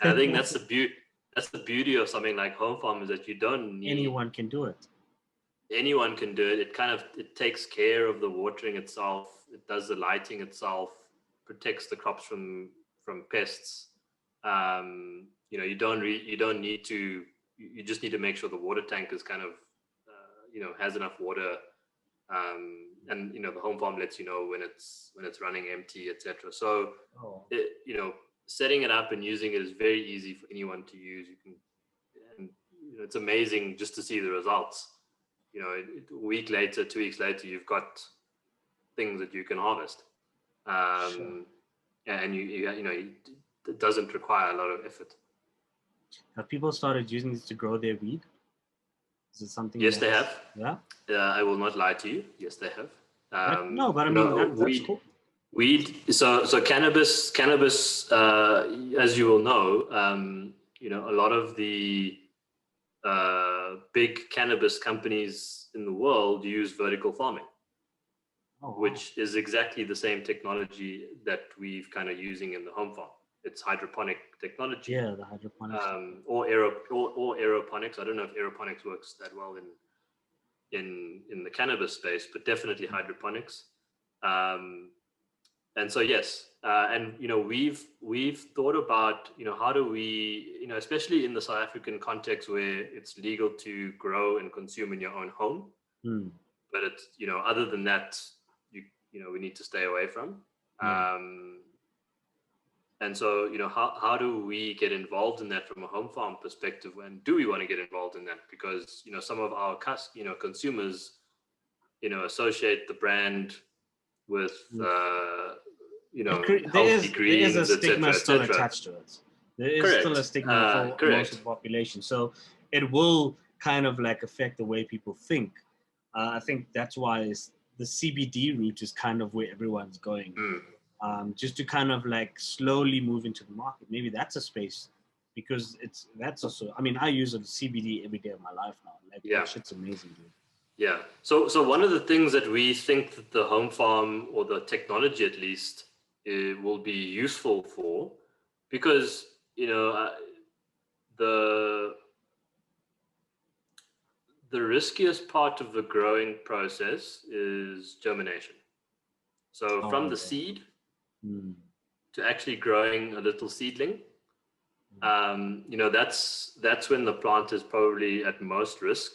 And I think that's the beauty of something like Homefarm, is that you don't need, anyone can do it. Anyone can do it. It takes care of the watering itself. It does the lighting itself, protects the crops from pests. You don't need to. You just need to make sure the water tank is has enough water, and the Homefarm lets you know when it's running empty, etc. So setting it up and using it is very easy for anyone to use. You can, and it's amazing just to see the results. A week later, 2 weeks later, you've got things that you can harvest, and it doesn't require a lot of effort. Have people started using this to grow their weed? Is it something? Yes, they have. Yeah. I will not lie to you. Yes, they have. No, but I mean, that's cool. Weed. So cannabis. As you will know, a lot of the big cannabis companies in the world use vertical farming, which is exactly the same technology that we've using in the Homefarm. It's hydroponic technology. Yeah, the hydroponics. Or aeroponics. I don't know if aeroponics works that well in the cannabis space, but definitely hydroponics. And so yes, and we've thought about how do we especially in the South African context where it's legal to grow and consume in your own home, but it's other than that we need to stay away from. And so, how do we get involved in that from a Homefarm perspective? And do we want to get involved in that? Because, some of our consumers, associate the brand with, healthy greens, there is a stigma et still cetera. attached to it. There is still a stigma for most of the population. So it will affect the way people think. I think that's why the CBD route is where everyone's going. Just to slowly move into the market. Maybe that's a space, because that's also, I mean, I use a CBD every day of my life now. That shit's amazing, dude. Yeah. So one of the things that we think that the Homefarm, or the technology at least, will be useful for, because, the riskiest part of the growing process is germination. So from the seed to actually growing a little seedling, that's when the plant is probably at most risk.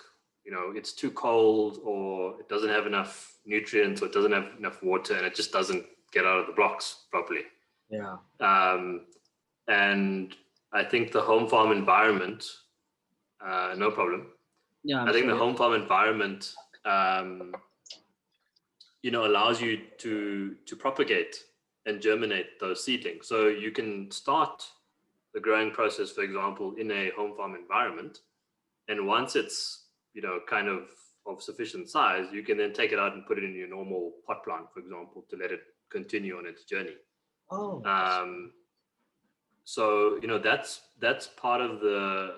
It's too cold, or it doesn't have enough nutrients, or it doesn't have enough water, and it just doesn't get out of the blocks properly. Yeah. And I think the Homefarm environment, no problem. Yeah. I think the Homefarm environment, allows you to propagate and germinate those seedlings. So you can start the growing process, for example, in a Homefarm environment, and once it's sufficient size, you can then take it out and put it in your normal pot plant, for example, to let it continue on its journey. Oh. So that's part of the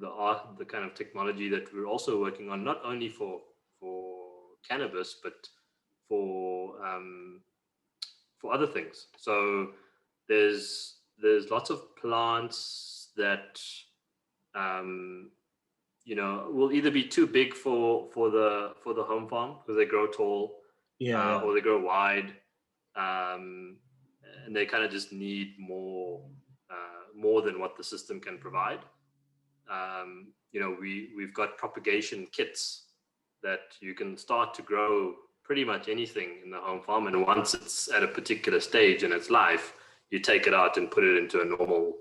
art, the kind of technology that we're also working on, not only for cannabis, but for other things. So there's lots of plants that will either be too big for the home farm because they grow tall, or they grow wide, and they kind of just need more than what the system can provide. We've got propagation kits that you can start to grow pretty much anything in the home farm, and once it's at a particular stage in its life, you take it out and put it into a normal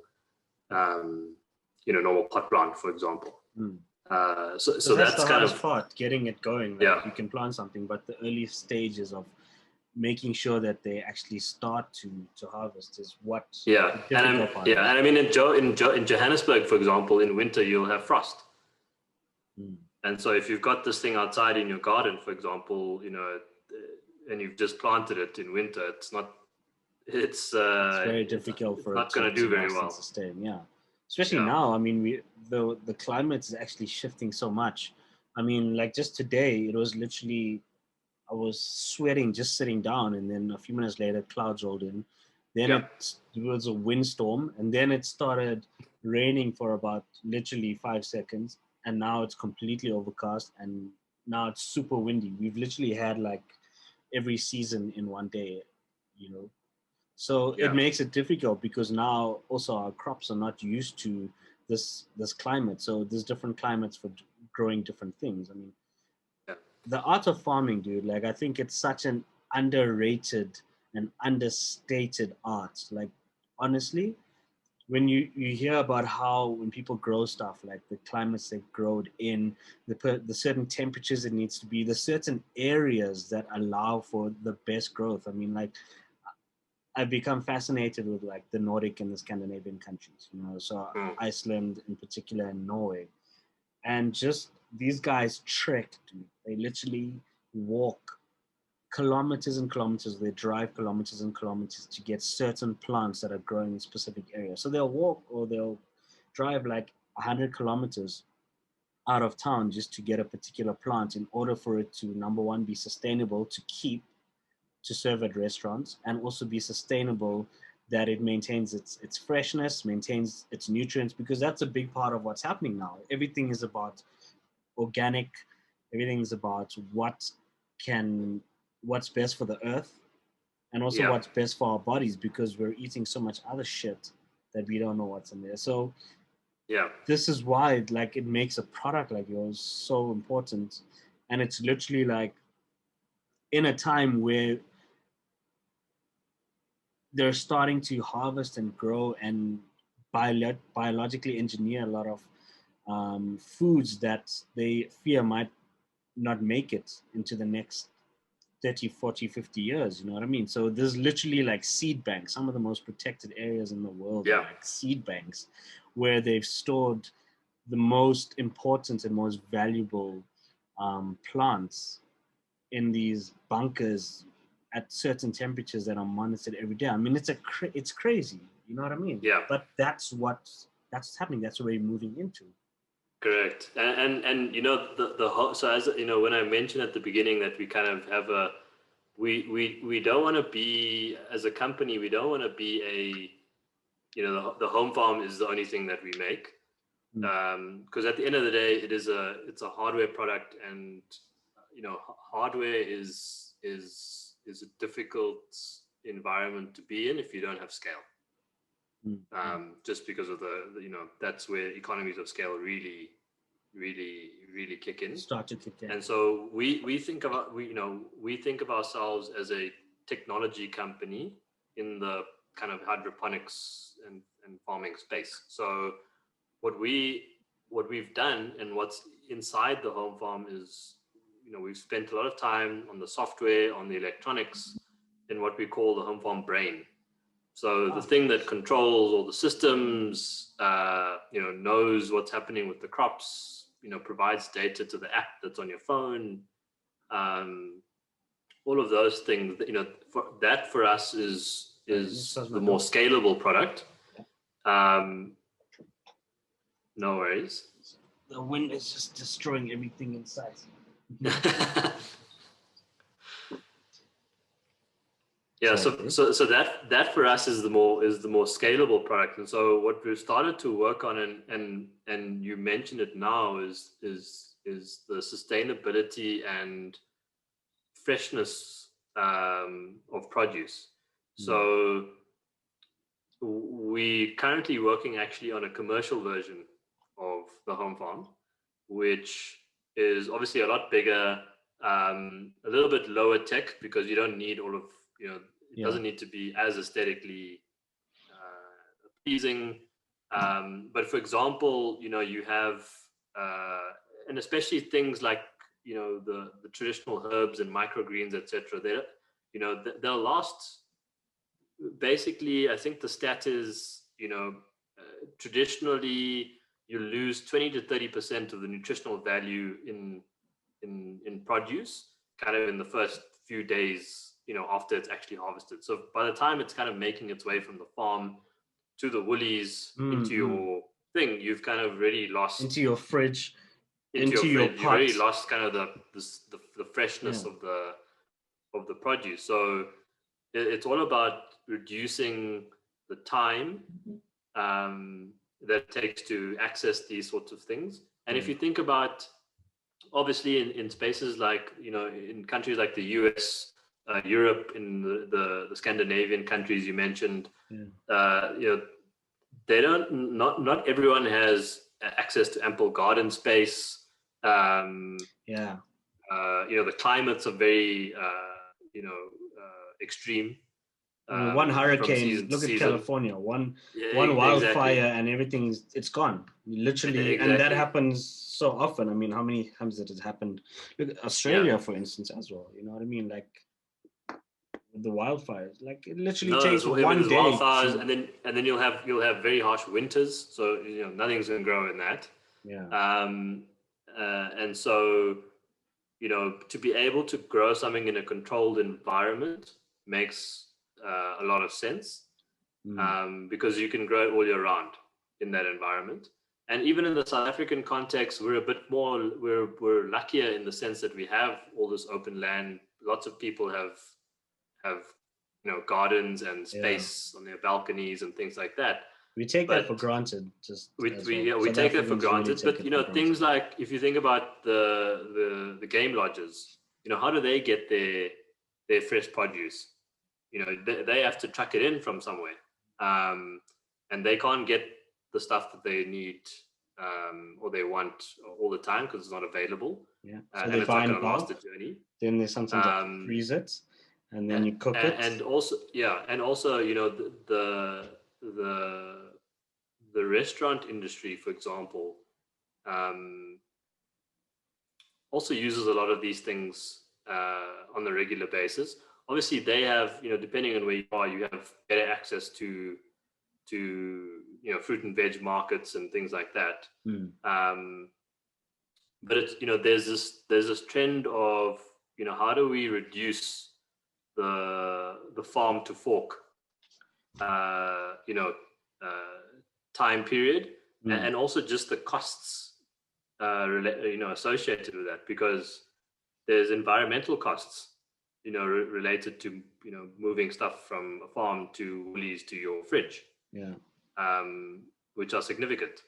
normal pot plant, for example. So that's the kind hardest of part, getting it going. Like, you can plant something, but the early stages of making sure that they actually start to harvest is what the difficult part is. And I mean in Johannesburg, for example, in winter you'll have frost. And so if you've got this thing outside in your garden, for example, and you've just planted it in winter, it's very difficult for it not going to do very well. Sustain, especially now. I mean, the climate is actually shifting so much. I mean, like just today, it was literally, I was sweating just sitting down, and then a few minutes later, clouds rolled in. Then it was a windstorm, and then it started raining for about literally 5 seconds, and now it's completely overcast, and now it's super windy. We've literally had like every season in one day, So it makes it difficult because now also our crops are not used to this climate. So there's different climates for growing different things. I mean, the art of farming, dude, like I think it's such an underrated and understated art. Like honestly, when you hear about how when people grow stuff, like the climates they grow it in, the certain temperatures it needs to be, the certain areas that allow for the best growth. I mean, like I've become fascinated with like the Nordic and the Scandinavian countries, so Iceland in particular and Norway. And just these guys trek, dude. They literally walk kilometers and kilometers. They drive kilometers and kilometers to get certain plants that are growing in specific areas. So they'll walk or they'll drive like 100 kilometers out of town just to get a particular plant in order for it to, number one, be sustainable to keep, to serve at restaurants, and also be sustainable that it maintains its freshness, maintains its nutrients, because that's a big part of what's happening now. Everything is about organic, everything is about what's best for the earth, and also what's best for our bodies, because we're eating so much other shit that we don't know what's in there. So this is why like it makes a product like yours so important. And it's literally like in a time where they're starting to harvest and grow and biologically engineer a lot of foods that they fear might not make it into the next 30, 40, 50 years, you know what I mean? So there's literally like seed banks, some of the most protected areas in the world are like seed banks, where they've stored the most important and most valuable plants in these bunkers at certain temperatures that are monitored every day. I mean, it's crazy, you know what I mean? Yeah. But that's what's happening. That's what we're moving into. Correct. And the whole, so as you know, when I mentioned at the beginning that we kind of have we don't want to be, as a company, we don't want to be the home farm is the only thing that we make, because at the end of the day it's a hardware product, and hardware is a difficult environment to be in if you don't have scale. Just because of that's where economies of scale really kick in. Start to kick in. And so we think of ourselves as a technology company in the kind of hydroponics and farming space. So what we've done and what's inside the home farm is, we've spent a lot of time on the software, on the electronics, in what we call the home farm brain. So the thing that controls all the systems, knows what's happening with the crops, provides data to the app that's on your phone. All of those things, for us is the more scalable product. No worries. The wind is just destroying everything in sight. Yeah, so that for us is the more scalable product. And so what we've started to work on, and you mentioned it now, is the sustainability and freshness of produce. So we currently working actually on a commercial version of the Homefarm, which is obviously a lot bigger, a little bit lower tech, because you don't need all of, it doesn't need to be as aesthetically pleasing. But for example, you have, and especially things like, the traditional herbs and microgreens, etc. They'll last. Basically, I think the stat is, traditionally you lose 20 to 30% of the nutritional value in produce, kind of in the first few days, after it's actually harvested. So by the time it's kind of making its way from the farm to the woolies into your thing, you've kind of really lost into your fridge, into your pot. You've already lost kind of the freshness of the produce. So it's all about reducing the time that it takes to access these sorts of things. And if you think about, obviously in spaces like, in countries like the US, Europe, in the Scandinavian countries you mentioned, they not everyone has access to ample garden space. The climates are very, extreme. One hurricane, look at California, one wildfire, and it's gone. Literally, and that happens so often. I mean, how many times did it happen? Look at Australia, for instance, as well. You know what I mean? Like the wildfires, like it literally takes one day. Wildfires, and then you'll have very harsh winters. So nothing's going to grow in that. And so to be able to grow something in a controlled environment makes a lot of sense, because you can grow it all year round in that environment. And even in the South African context, we're a bit more, we're luckier in the sense that we have all this open land. Lots of people have gardens and space on their balconies and things like that. We take that for granted. We take that for granted. But things like, if you think about the game lodges, how do they get their fresh produce? They have to truck it in from somewhere, and they can't get the stuff that they need or they want all the time because it's not available. So and they it's buy not in going to last bulk. a journey. Then there's something to freeze it, and then you cook it. And also, the restaurant industry, for example, also uses a lot of these things on a regular basis. Obviously, they have, depending on where you are, you have better access to fruit and veg markets and things like that. But it's, there's this trend of, how do we reduce the farm to fork, time period, and also just the costs, associated with that, because there's environmental costs, related to, moving stuff from a farm to woolies to your fridge, which are significant.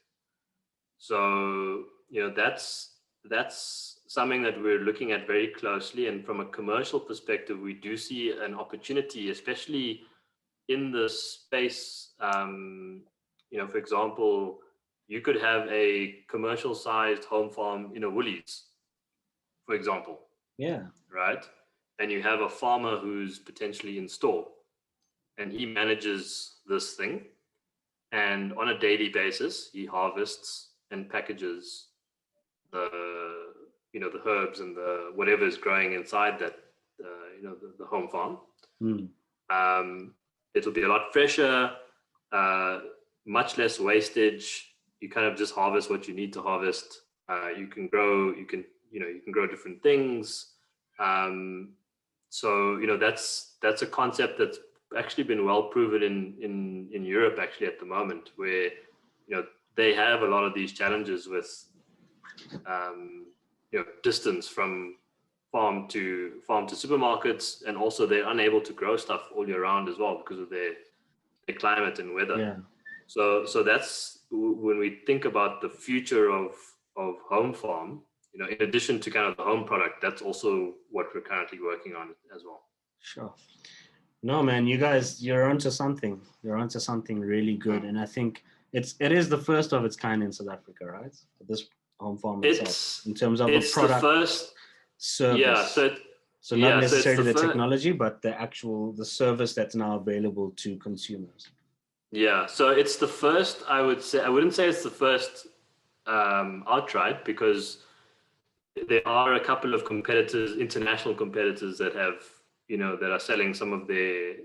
So, that's something that we're looking at very closely. And from a commercial perspective, we do see an opportunity, especially in the space. For example, you could have a commercial sized home farm in a Woolies, for example. Right. And you have a farmer who's potentially in store, and he manages this thing. And on a daily basis, he harvests and packages the herbs and the whatever is growing inside that, the home farm. It'll be a lot fresher, much less wastage. You kind of just harvest what you need to harvest. You can grow. You can grow different things. So that's a concept that's actually been well proven in Europe actually at the moment, where they have a lot of these challenges with distance from farm to supermarkets, and also they're unable to grow stuff all year round as well because of their climate and weather. Yeah. So that's when we think about the future of Homefarm. In addition to kind of the home product, that's also what we're currently working on as well. Sure. No, man, you guys, you're onto something. You're onto something really good, and I think it is the first of its kind in South Africa, right? This Homefarm itself, in terms of a product, the first service. Yeah. So not necessarily the technology, but the service that's now available to consumers. Yeah. So it's the first. I wouldn't say it's the first outright, because there are a couple of competitors, international competitors, that have that are selling some of their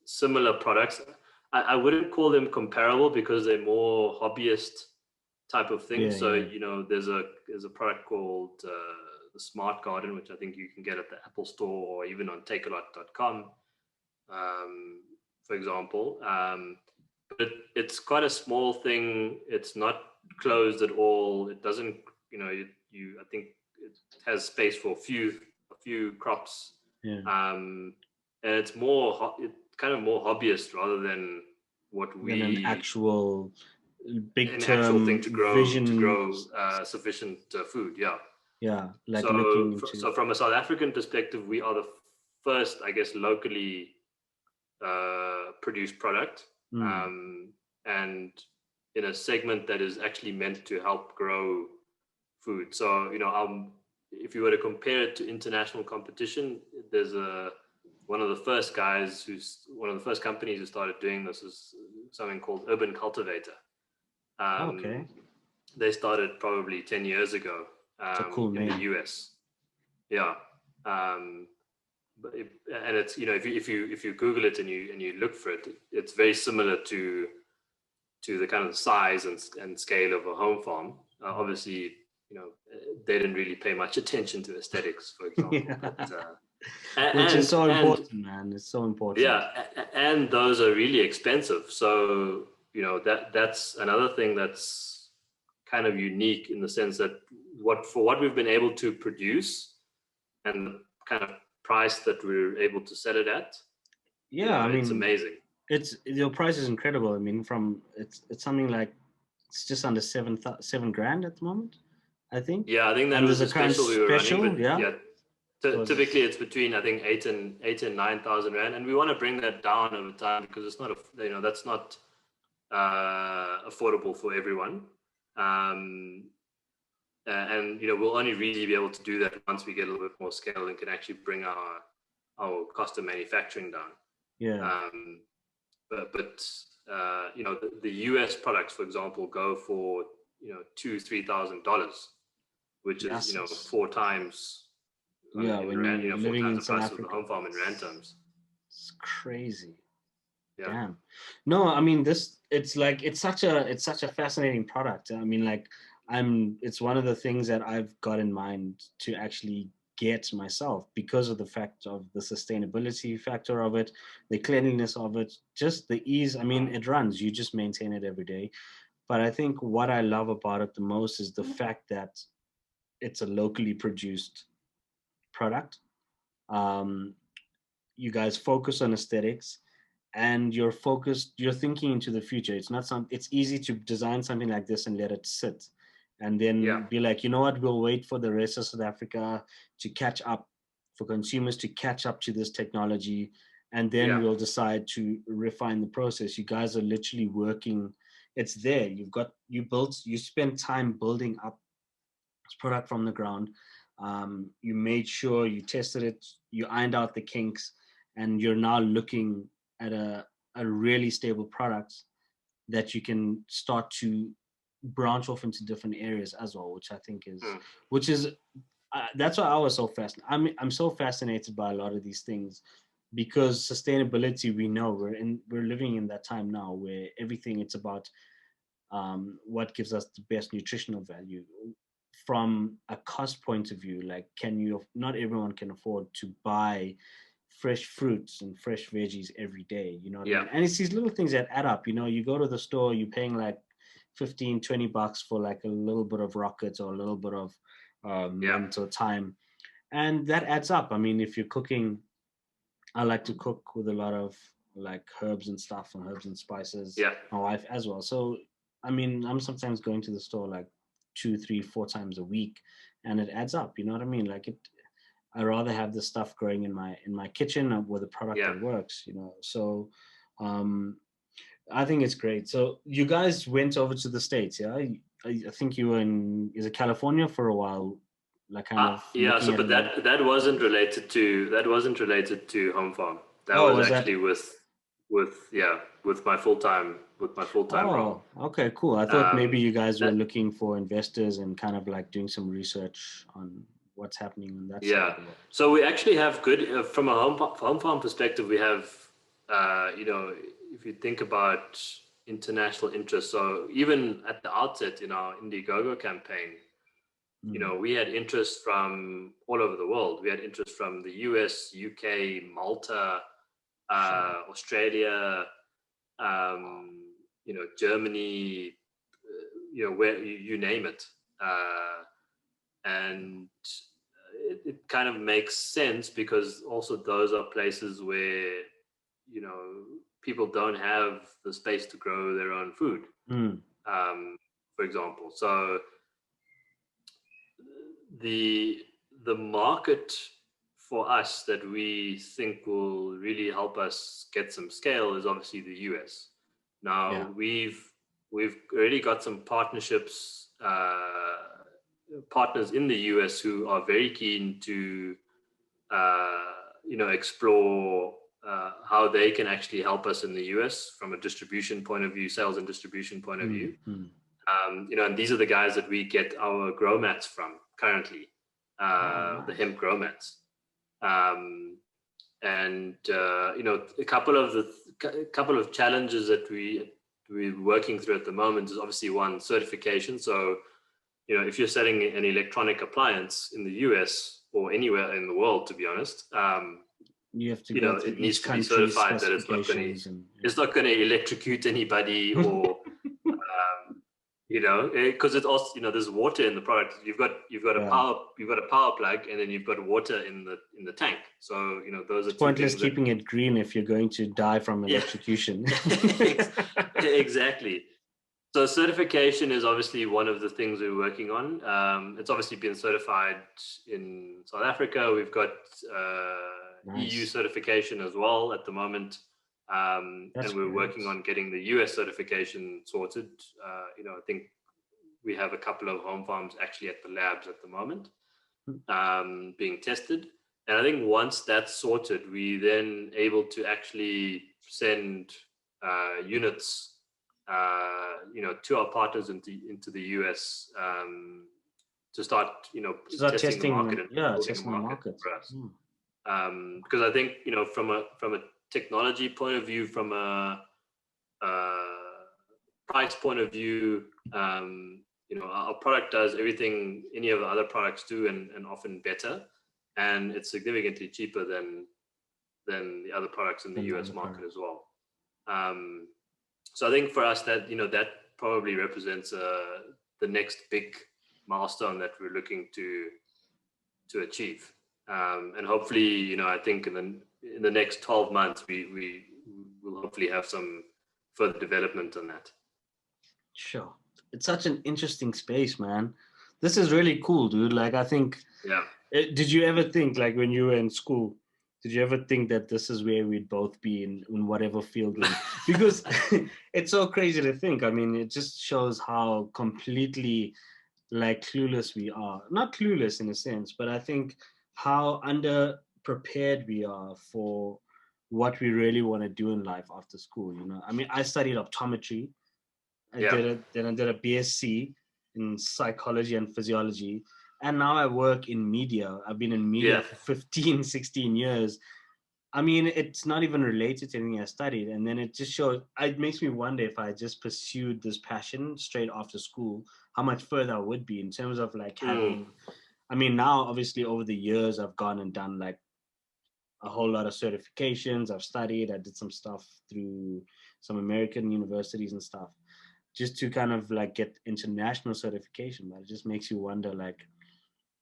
similar products. I wouldn't call them comparable because they're more hobbyist type of thing. There's a product called the Smart Garden, which I think you can get at the Apple Store or even on takealot.com, for example. But it's quite a small thing. It's not closed at all. It doesn't, I think it has space for a few crops. Yeah. And it's kind of more hobbyist rather than an actual big term actual thing to grow sufficient food. Yeah. Yeah. So from a South African perspective, we are the first, I guess, locally produced product, and in a segment that is actually meant to help grow food. So if you were to compare it to international competition, there's one of the first companies who started doing this is something called Urban Cultivator. Okay. They started probably 10 years ago cool in name. the US. Yeah. And it's if you Google it and you look for it, it's very similar to the kind of size and scale of a Homefarm. Obviously, they didn't really pay much attention to aesthetics, for example. But, which is so important, man. It's so important. Yeah, and those are really expensive. So that's another thing that's kind of unique in the sense that what we've been able to produce and the kind of price that we're able to sell it at. Yeah, it's amazing. Your price is incredible. I mean, it's something like it's just under $7,000 at the moment, I think. Yeah, I think that was a special we were running. But yeah. Typically it's between, I think, 8,000 and 9,000 rand, and we want to bring that down over time because it's not that's not affordable for everyone. And we'll only really be able to do that once we get a little bit more scale and can actually bring our cost of manufacturing down. Yeah. But the US products, for example, go for $2,000-$3,000, which is 4 times. Yeah, when you're living in South Africa, the Homefarm in rand terms. It's crazy. Yeah. Damn. No, I mean it's such a fascinating product. I mean, it's one of the things that I've got in mind to actually get myself because of the fact of the sustainability factor of it, the cleanliness of it, just the ease. I mean, it runs. You just maintain it every day. But I think what I love about it the most is the fact that it's a locally produced product. You guys focus on aesthetics, and you're thinking into the future. It's easy to design something like this and let it sit, and then be like, you know what, we'll wait for the rest of South Africa to catch up, for consumers to catch up to this technology, and then we'll decide to refine the process. You guys are literally working. It's there. You spent time building up this product from the ground. You made sure you tested it, you ironed out the kinks, and you're now looking at a really stable product that you can start to branch off into different areas as well, which I think is that's why I was so fascinated. I'm so fascinated by a lot of these things because sustainability, we know we're living in that time now where everything, it's about what gives us the best nutritional value. From a cost point of view, like, not everyone can afford to buy fresh fruits and fresh veggies every day, you know what I mean? And it's these little things that add up. You go to the store, you're paying like $15-20 for like a little bit of rockets or a little bit of mint or thyme, and that adds up. I mean, if you're cooking, I like to cook with a lot of like herbs and stuff, and herbs and spices. My wife as well. So I mean, I'm sometimes going to the store like 2, 3, 4 times a week, and it adds up. You know what I mean? Like I rather have the stuff growing in my kitchen with a product that works. So I think it's great. So you guys went over to the States, yeah? I think you were is it California for a while, like kind of. So but that wasn't related to Homefarm. That was actually with my full-time role. Okay, cool. I thought maybe you guys were looking for investors and kind of like doing some research on what's happening on that side of the world. So we actually have good from a Homefarm perspective. We have if you think about international interest, so even at the outset in our Indiegogo campaign, we had interest from all over the world. We had interest from the US, UK, Malta, Australia, Germany, where you name it. And it kind of makes sense because also those are places where, people don't have the space to grow their own food, for example. So the market for us that we think will really help us get some scale is obviously the US. Now we've already got some partnerships, partners in the US who are very keen to explore how they can actually help us in the US from a distribution point of view, sales and distribution point of view. And these are the guys that we get our grow mats from currently, the hemp grow mats. A couple of challenges that we're working through at the moment is obviously one, certification. So, if you're selling an electronic appliance in the US or anywhere in the world, to be honest, you have to it needs to be certified that it's not going to electrocute anybody or because it also there's water in the product. You've got a power plug, and then you've got water in the tank. So those are pointless keeping it green if you're going to die from electrocution. Exactly. So certification is obviously one of the things we're working on. It's obviously been certified in South Africa. We've got EU certification as well at the moment. And we're working on getting the US certification sorted. I think we have a couple of home farms actually at the labs at the moment being tested. And I think once that's sorted, we then able to actually send units to our partners into the US to start testing the market testing the market for us. Because I think from a technology point of view, from a price point of view, our product does everything any of the other products do and often better, and it's significantly cheaper than the other products in the US market as well. So I think for us that that probably represents the next big milestone that we're looking to achieve, and hopefully I think in the next 12 months we will hopefully have some further development on that. Sure. It's such an interesting space, man. This is really cool, dude. Like, I think did you ever think, like, when you were in school, did you ever think that this is where we'd both be in whatever field? Because it's so crazy to think. I mean, it just shows how completely like clueless we are. Not clueless in a sense, but I think how underprepared we are for what we really want to do in life after school. I mean, I studied optometry. I did a BSc in psychology and physiology. And now I work in media. I've been in media for 15, 16 years. I mean, it's not even related to anything I studied. And then it just shows, it makes me wonder if I just pursued this passion straight after school, how much further I would be in terms of like having, I mean, now obviously over the years, I've gone and done like a whole lot of certifications. I've studied, I did some stuff through some American universities and stuff just to kind of like get international certification. But it just makes you wonder like,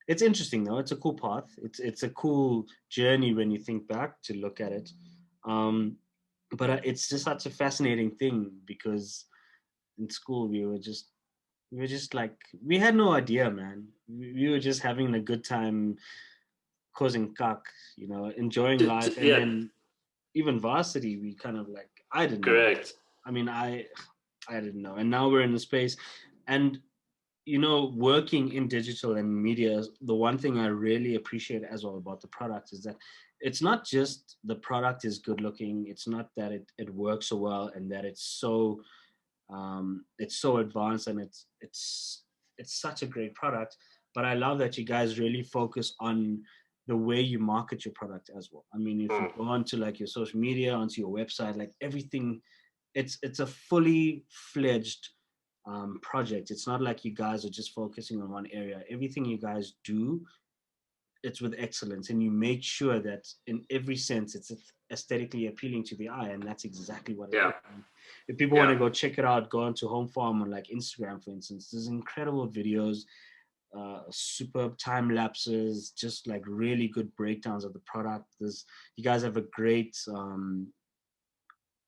it's interesting though. It's a cool path. It's a cool journey when you think back to look at it. But it's just such a fascinating thing because in school we were just like we had no idea, man. We were just having a good time, causing cock, you know, enjoying life, and Yeah, then even varsity, we kind of like I didn't know. correct. I mean, I didn't know, and now we're in the space, and you know, working in digital and media, the one thing I really appreciate as well about the product is that it's not just the product is good looking. It's not that it works so well and that it's so advanced and it's such a great product. But I love that you guys really focus on the way you market your product as well. I mean, if you go onto like your social media, onto your website, like everything, it's a fully fledged project. It's not like you guys are just focusing on one area. Everything you guys do, it's with excellence, and you make sure that in every sense it's aesthetically appealing to the eye, and that's exactly what it Yeah, is. If people want yeah, to go check it out, go onto Homefarm on like Instagram, for instance. There's incredible videos, superb time lapses, just like really good breakdowns of the product. There's you guys have a great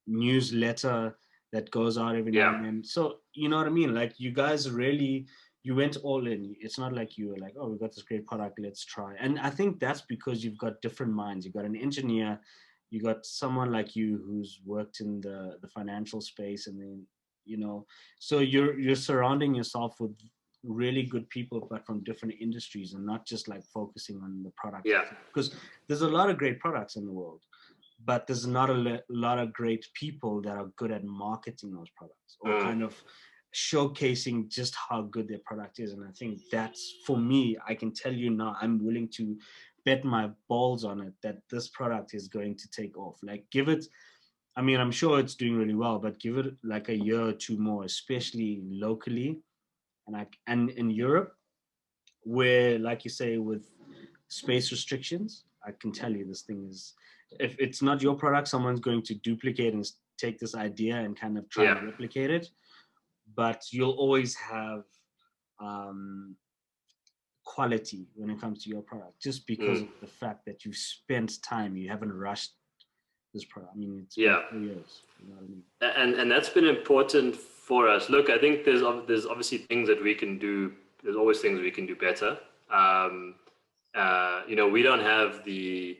newsletter that goes out every now yeah. and then. So you know what I mean? Like you guys really you went all in. It's not like you were like, oh, we got this great product, let's try. And I think that's because you've got different minds. You've got an engineer, you got someone like you who's worked in the financial space, and then you know, so you're surrounding yourself with really good people but from different industries and not just like focusing on the product, Yeah. because there's a lot of great products in the world, but there's not a lot of great people that are good at marketing those products or kind of showcasing just how good their product is. And I think that's, for me, I can tell you now, I'm willing to bet my balls on it that this product is going to take off. Like give it, I mean, I'm sure it's doing really well, but give it like a year or two more, especially locally and in Europe, where, like you say, with space restrictions, I can tell you this thing is, if it's not your product, someone's going to duplicate and take this idea and kind of try Yeah. and replicate it. But you'll always have um, quality when it comes to your product, just because of the fact that you've spent time, you haven't rushed this product. I mean, it's been Yeah. 4 years. You know what I mean? And that's been important for us. Look, I think there's obviously things that we can do. There's always things we can do better. You know, we don't have the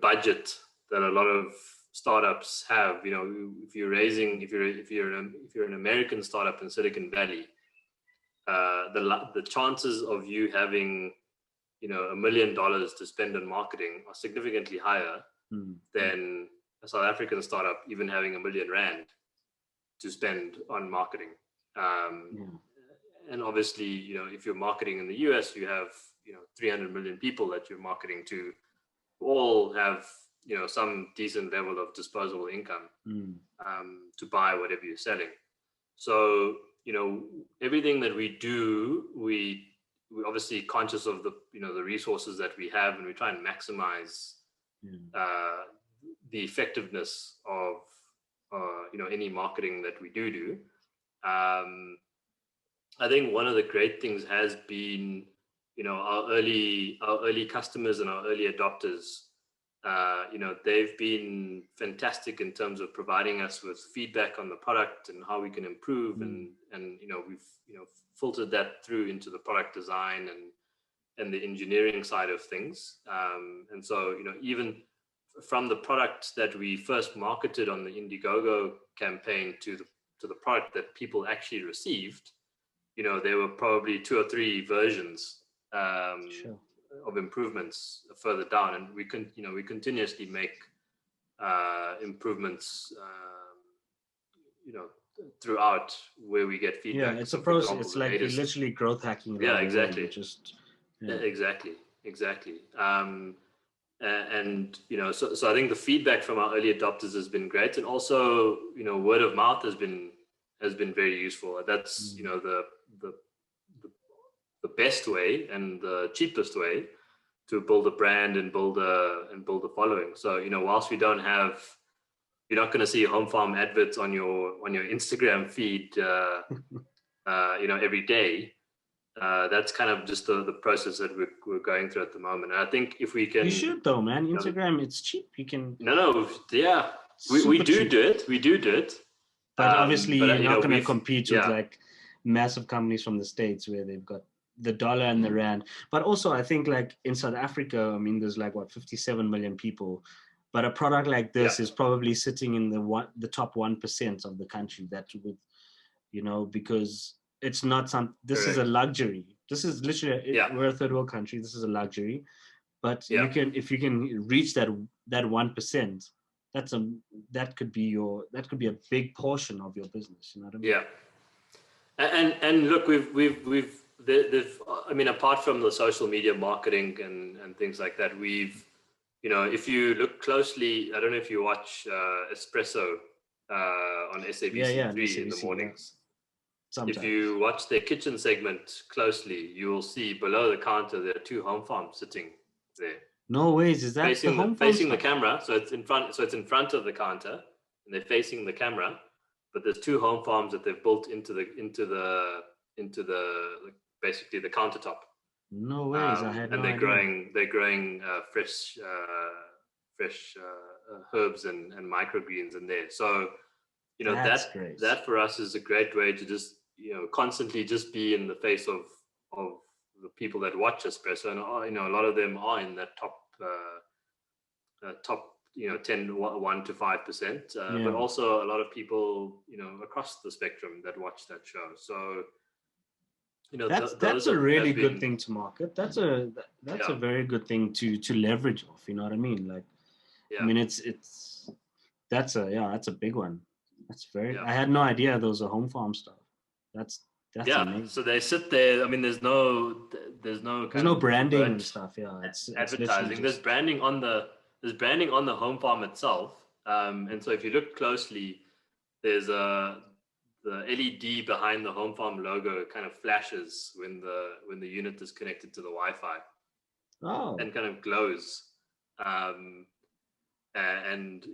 budget that a lot of startups have. You know, if you're an American startup in Silicon Valley, the chances of you having, you know, $1 million to spend on marketing are significantly higher than a South African startup even having R1 million to spend on marketing. And obviously, you know, if you're marketing in the US, you have, you know, 300 million people that you're marketing to, who all have, you know, some decent level of disposable income to buy whatever you're selling. So, you know, everything that we do, we're obviously conscious of the, you know, the resources that we have, and we try and maximize the effectiveness of, you know, any marketing that we do. I think one of the great things has been, you know, our early customers and our early adopters. You know, they've been fantastic in terms of providing us with feedback on the product and how we can improve, and you know, we've, you know, filtered that through into the product design and the engineering side of things. And so, you know, even from the product that we first marketed on the Indiegogo campaign to the product that people actually received, you know, there were probably 2 or 3 versions of improvements further down, and we continuously make improvements, you know, throughout where we get feedback. Yeah, it's So a for process. example, It's like you're literally growth hacking. Yeah, exactly. Just Exactly. And so I think the feedback from our early adopters has been great, and also word of mouth has been very useful. That's the best way and the cheapest way to build a brand and build a following. So whilst we don't have, you're not going to see Homefarm adverts on your Instagram feed every day. That's kind of just the process that we're going through at the moment. And I think if we can, you should though, man. Instagram, it's cheap. You can. Yeah, we do it. We do it. But obviously, you're not going to compete with like massive companies from the States where they've got the dollar and the rand. But also, I think like in South Africa, I mean, there's like 57 million people. But a product like this is probably sitting in the top 1% of the country that would, because it's not this Correct. Is a luxury. This is literally, we're a third world country. This is a luxury. But if you can reach that 1%, that could be a big portion of your business. You know what I mean? Yeah. And look, they've I mean, apart from the social media marketing and things like that, if you look closely, I don't know if you watch Espresso on SABC3 in the mornings. Sometimes. If you watch their kitchen segment closely, you will see below the counter there are 2 Homefarms sitting there. No ways, is that facing the camera? So it's in front of the counter, and they're facing the camera. But there's 2 Homefarms that they've built into the basically the countertop. No ways, I had no idea. And they're growing fresh herbs and microgreens in there. So that for us is a great way to just constantly just be in the face of the people that watch Espresso, and a lot of them are in that top 10 1 to 5%, but also a lot of people across the spectrum that watch that show. So that's a really good thing to market. That's a very good thing to leverage off. You know what I mean? Like, I mean, that's a big one. That's very. I had no idea there was a Homefarm stuff. That's amazing. So they sit there. I mean, there's no branding and stuff. Yeah, it's advertising. There's branding on the Homefarm itself. And so if you look closely, there's the LED behind the Homefarm logo kind of flashes when the unit is connected to the Wi-Fi. Oh. And kind of glows. And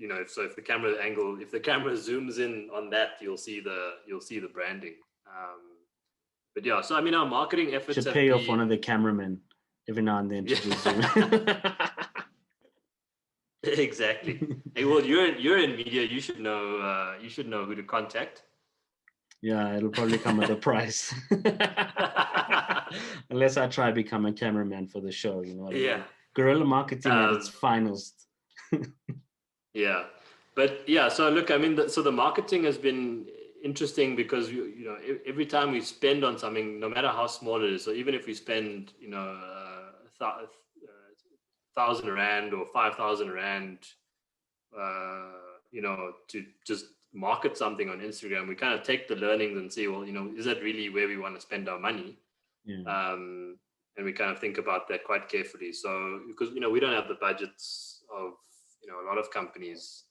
if the camera zooms in on that, you'll see the branding. But yeah, so I mean, our marketing efforts should pay off one of the cameramen every now and then to do zoom. Exactly. Hey, well, you're in media. You should know who to contact. Yeah, it'll probably come at a price. Unless I try to become a cameraman for the show, you know what I mean? Guerrilla marketing at its finest. Yeah, but yeah. So look, I mean, so the marketing has been interesting because every time we spend on something, no matter how small it is, so even if we spend 1,000 rand or 5,000 rand, to just market something on Instagram, we kind of take the learnings and say, well, is that really where we want to spend our money? Yeah. And we kind of think about that quite carefully. So because we don't have the budgets of a lot of companies.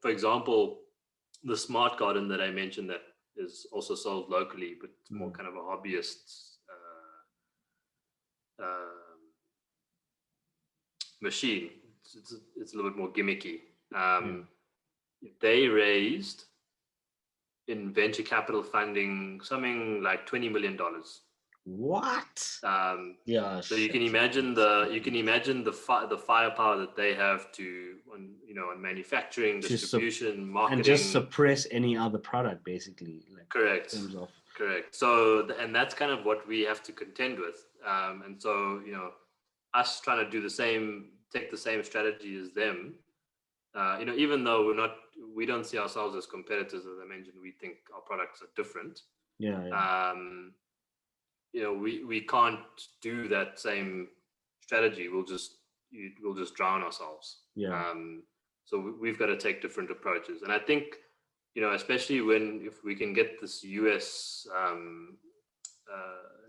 For example, the smart garden that I mentioned that is also sold locally, but it's more kind of a hobbyist machine. It's a little bit more gimmicky. They raised in venture capital funding something like $20 million. What? Yeah. So you can imagine the firepower that they have on manufacturing, distribution, marketing, and just suppress any other product, basically. Like, correct. Correct. So, and that's kind of what we have to contend with. And so, us trying to do take the same strategy as them. Even though we don't see ourselves as competitors, as I mentioned, we think our products are different. Yeah. We can't do that same strategy. We'll just drown ourselves. Yeah. So we've got to take different approaches. And I think, especially if we can get this US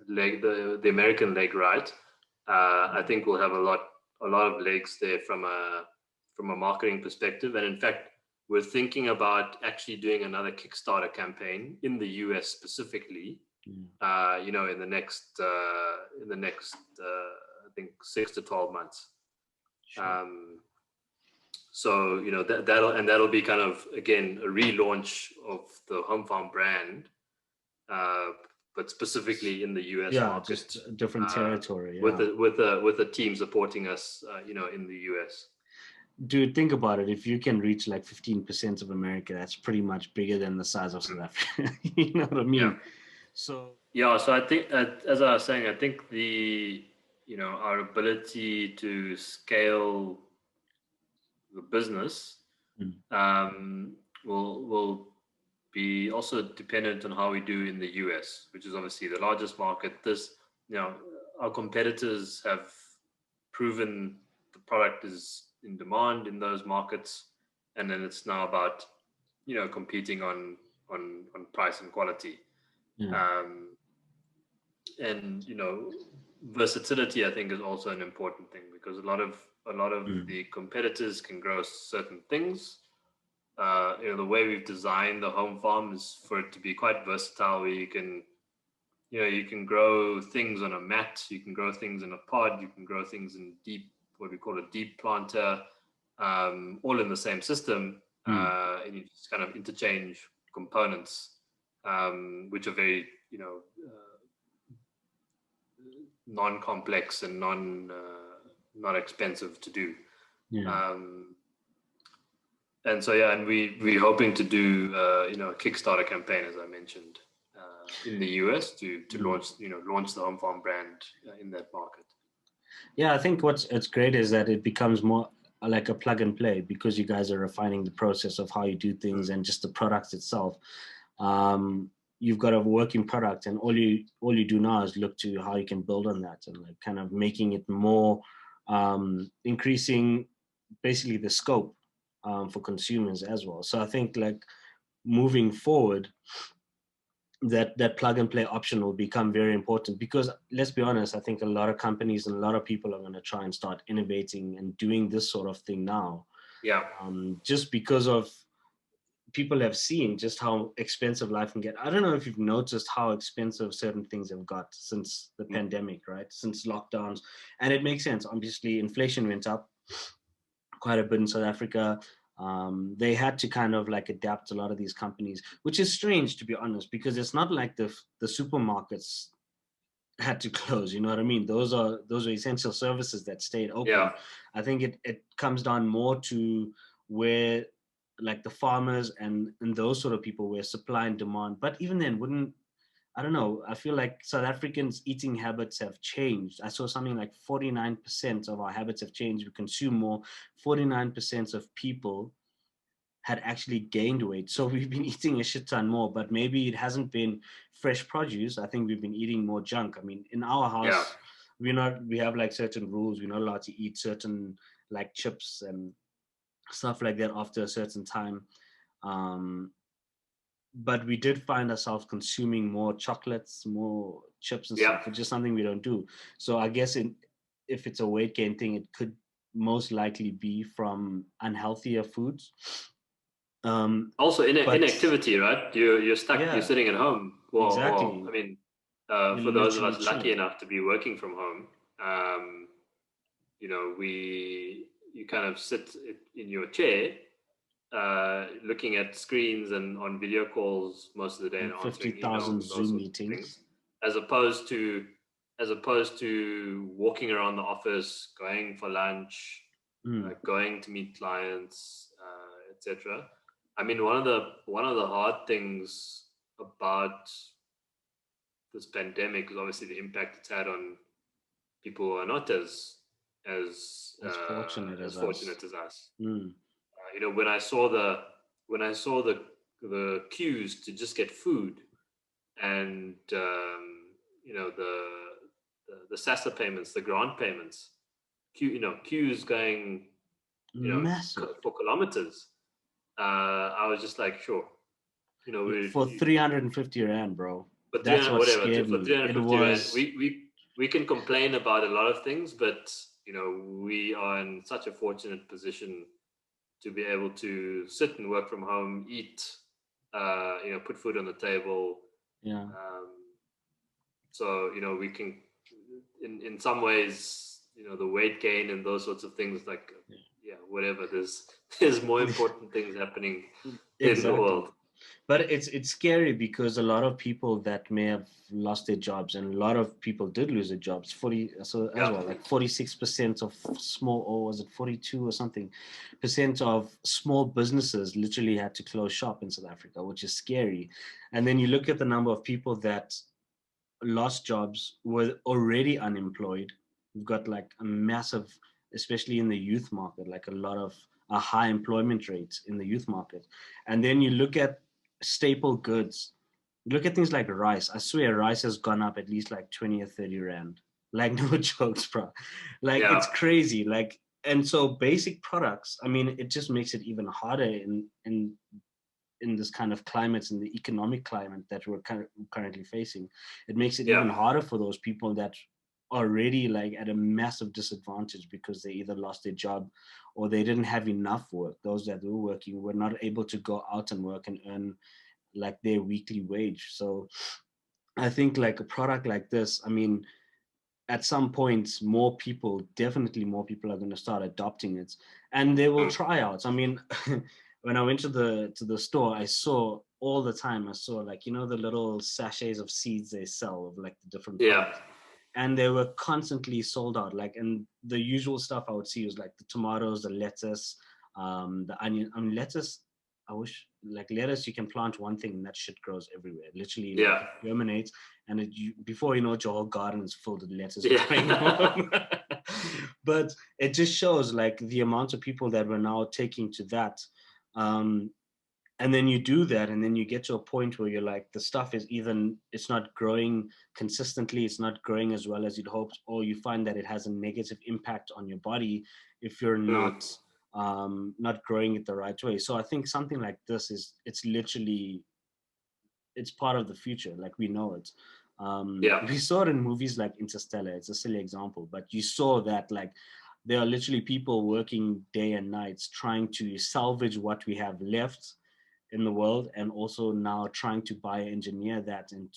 leg, the American leg right, I think we'll have a lot of legs there from a marketing perspective. And in fact, we're thinking about actually doing another Kickstarter campaign in the US specifically. You know, in the next I think 6 to 12 months. Sure. So you know that'll be kind of again a relaunch of the Homefarm brand, but specifically in the US market. Just a different territory. With the team supporting us, you know, in the US. Dude, think about it. If you can reach like 15% of America, that's pretty much bigger than the size of South Africa. You know what I mean? Yeah. So I think, as I was saying, I think our ability to scale the business will be also dependent on how we do in the US, which is obviously the largest market. Our competitors have proven the product is in demand in those markets, and then it's now about, you know, competing on price and quality. And you know, versatility I think is also an important thing, because a lot of the competitors can grow certain things. You know, the way we've designed the Homefarm is for it to be quite versatile, where you can grow things on a mat, you can grow things in a pod, you can grow things in what we call a deep planter, all in the same system, and you just kind of interchange components, which are very, you know, non-complex and not expensive to do. And so and we're hoping to do you know, a Kickstarter campaign, as I mentioned, in the US to launch the Homefarm brand in that market. Yeah, I think it's great is that it becomes more like a plug and play, because you guys are refining the process of how you do things and just the product itself. You've got a working product, and all you do now is look to how you can build on that and like kind of making it more, increasing basically the scope for consumers as well. So I think like moving forward, that plug and play option will become very important, because let's be honest, I think a lot of companies and a lot of people are going to try and start innovating and doing this sort of thing now. Just because of people have seen just how expensive life can get. I don't know if you've noticed how expensive certain things have got since the pandemic, right? Since lockdowns. And it makes sense. Obviously, inflation went up quite a bit in South Africa. They had to kind of like adapt a lot of these companies, which is strange, to be honest, because it's not like the supermarkets had to close, you know what I mean? Those are essential services that stayed open. I think it comes down more to where like the farmers and those sort of people, where supply and demand. But even then, I don't know, I feel like South Africans' eating habits have changed. I saw something like 49% of our habits have changed. We consume more. 49% of people had actually gained weight. So we've been eating a shit ton more, but maybe it hasn't been fresh produce. I think we've been eating more junk. I mean, in our house, we have like certain rules. We're not allowed to eat certain like chips and stuff like that after a certain time. But we did find ourselves consuming more chocolates, more chips and stuff, which is something we don't do. So I guess if it's a weight gain thing, it could most likely be from unhealthier foods. Also inactivity, right? You're stuck, you're sitting at home. Exactly. Well, I mean, for those of us lucky enough to be working from home, you know, you kind of sit in your chair, looking at screens and on video calls most of the day, and 50,000 Zoom meetings, as opposed to walking around the office, going for lunch, going to meet clients, etc. I mean, one of the hard things about this pandemic is obviously the impact it's had on people who are not as fortunate as us. You know, when I saw the queues to just get food, and you know, the SASSA payments, the grant payments, queues going, you know, massive, for kilometers. I was just like, sure, you know, for 350 rand, bro. But that's what whatever, scared for 350 rand, we can complain about a lot of things, but we are in such a fortunate position to be able to sit and work from home, eat, put food on the table. Yeah. So, we can, in some ways, the weight gain and those sorts of things, like, whatever, there's more important things happening in the Exactly. world. But it's scary because a lot of people that may have lost their jobs, and a lot of people did lose their jobs. 40 so as well, like 46% of small, or was it 42 or something percent of small businesses literally had to close shop in South Africa, which is scary. And then you look at the number of people that lost jobs, were already unemployed. We've got like a massive, especially in the youth market, like a lot of a high employment rates in the youth market. And then you look at staple goods, look at things like rice. I swear rice has gone up at least like 20 or 30 rand. Like no jokes, bro. Like it's crazy. Like, and so basic products, I mean, it just makes it even harder in this kind of climate, in the economic climate that we're currently facing. It makes it even harder for those people that are already like at a massive disadvantage because they either lost their job or they didn't have enough work. Those that were working were not able to go out and work and earn like their weekly wage. So I think like a product like this, I mean, at some point definitely more people are going to start adopting it, and they will try out. I mean, when I went to the store, I saw all the time, I saw like, the little sachets of seeds they sell of like the different products, and they were constantly sold out. Like, and the usual stuff I would see was like the tomatoes, the lettuce, the onion. I mean, lettuce, I wish, like lettuce, you can plant one thing and that shit grows everywhere. Literally, like, it germinates, and before you know it, your whole garden is filled with lettuce. But it just shows like the amount of people that were now taking to that. And then you do that, and then you get to a point where you're like, the stuff is it's not growing consistently, it's not growing as well as you'd hoped, or you find that it has a negative impact on your body if you're not growing it the right way. So I think something like this it's literally, it's part of the future. Like, we know it. We saw it in movies like Interstellar. It's a silly example, but you saw that like there are literally people working day and nights trying to salvage what we have left in the world, and also now trying to bioengineer that and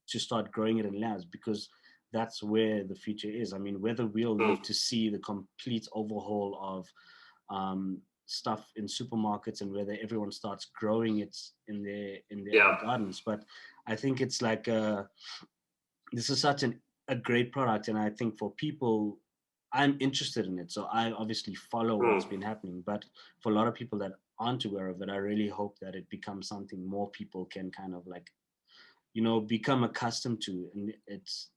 to start growing it in labs, because that's where the future is. I mean, whether we'll live to see the complete overhaul of stuff in supermarkets, and whether everyone starts growing it in their own gardens. But I think it's like this is such a great product, and I think for people, I'm interested in it, so I obviously follow what's been happening. But for a lot of people that aren't aware of it, I really hope that it becomes something more people can kind of like, become accustomed to, and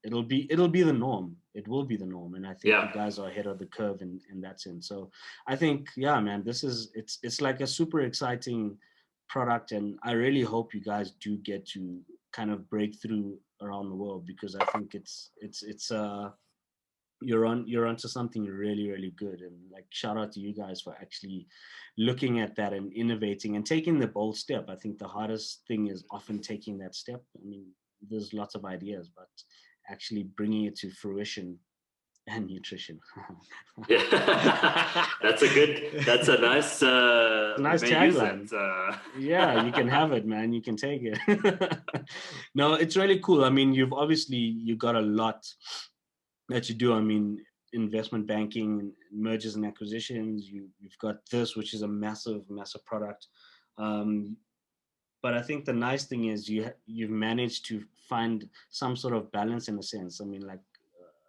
it'll be the norm. It will be the norm, and I think you guys are ahead of the curve in that sense. So I think, man, it's like a super exciting product, and I really hope you guys do get to kind of break through around the world, because I think it's you're onto something really, really good. And like, shout out to you guys for actually looking at that and innovating and taking the bold step. I think the hardest thing is often taking that step. I mean, there's lots of ideas, but actually bringing it to fruition. And nutrition. That's a nice nice tagline. Yeah, you can have it, man. You can take it. No, it's really cool. I mean, you got a lot that you do. I mean, investment banking, mergers and acquisitions. You've got this, which is a massive, massive product. But I think the nice thing is you've managed to find some sort of balance, in a sense. I mean, like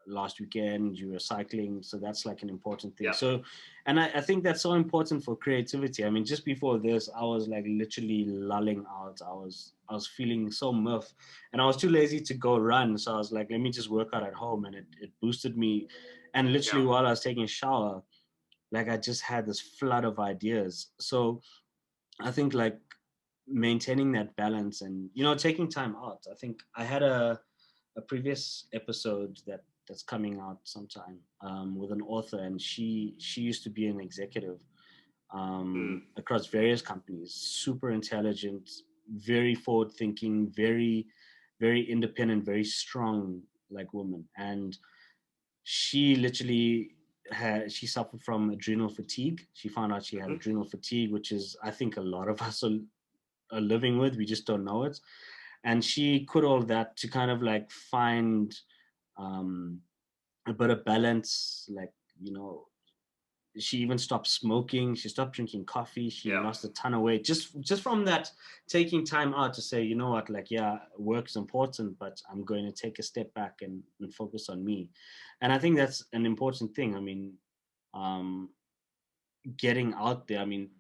last weekend you were cycling, so that's like an important thing. So, and I think that's so important for creativity. I mean, just before this, I was like literally lulling out. I was feeling so muff, and I was too lazy to go run. So I was like, let me just work out at home, and it boosted me. And literally while I was taking a shower, like I just had this flood of ideas. So I think like maintaining that balance and taking time out. I think I had a previous episode that's coming out sometime with an author, and she used to be an executive across various companies. Super intelligent, very forward thinking, very, very independent, very strong like woman. And she literally she suffered from adrenal fatigue. She found out she had adrenal fatigue, which is, I think, a lot of us are living with. We just don't know it. And she quit all that to kind of like find a bit of balance, like, she even stopped smoking. She stopped drinking coffee. She lost a ton of weight just from that, taking time out to say, you know what, like, yeah, work's important, but I'm going to take a step back and focus on me. And I think that's an important thing. I mean, getting out there. I mean,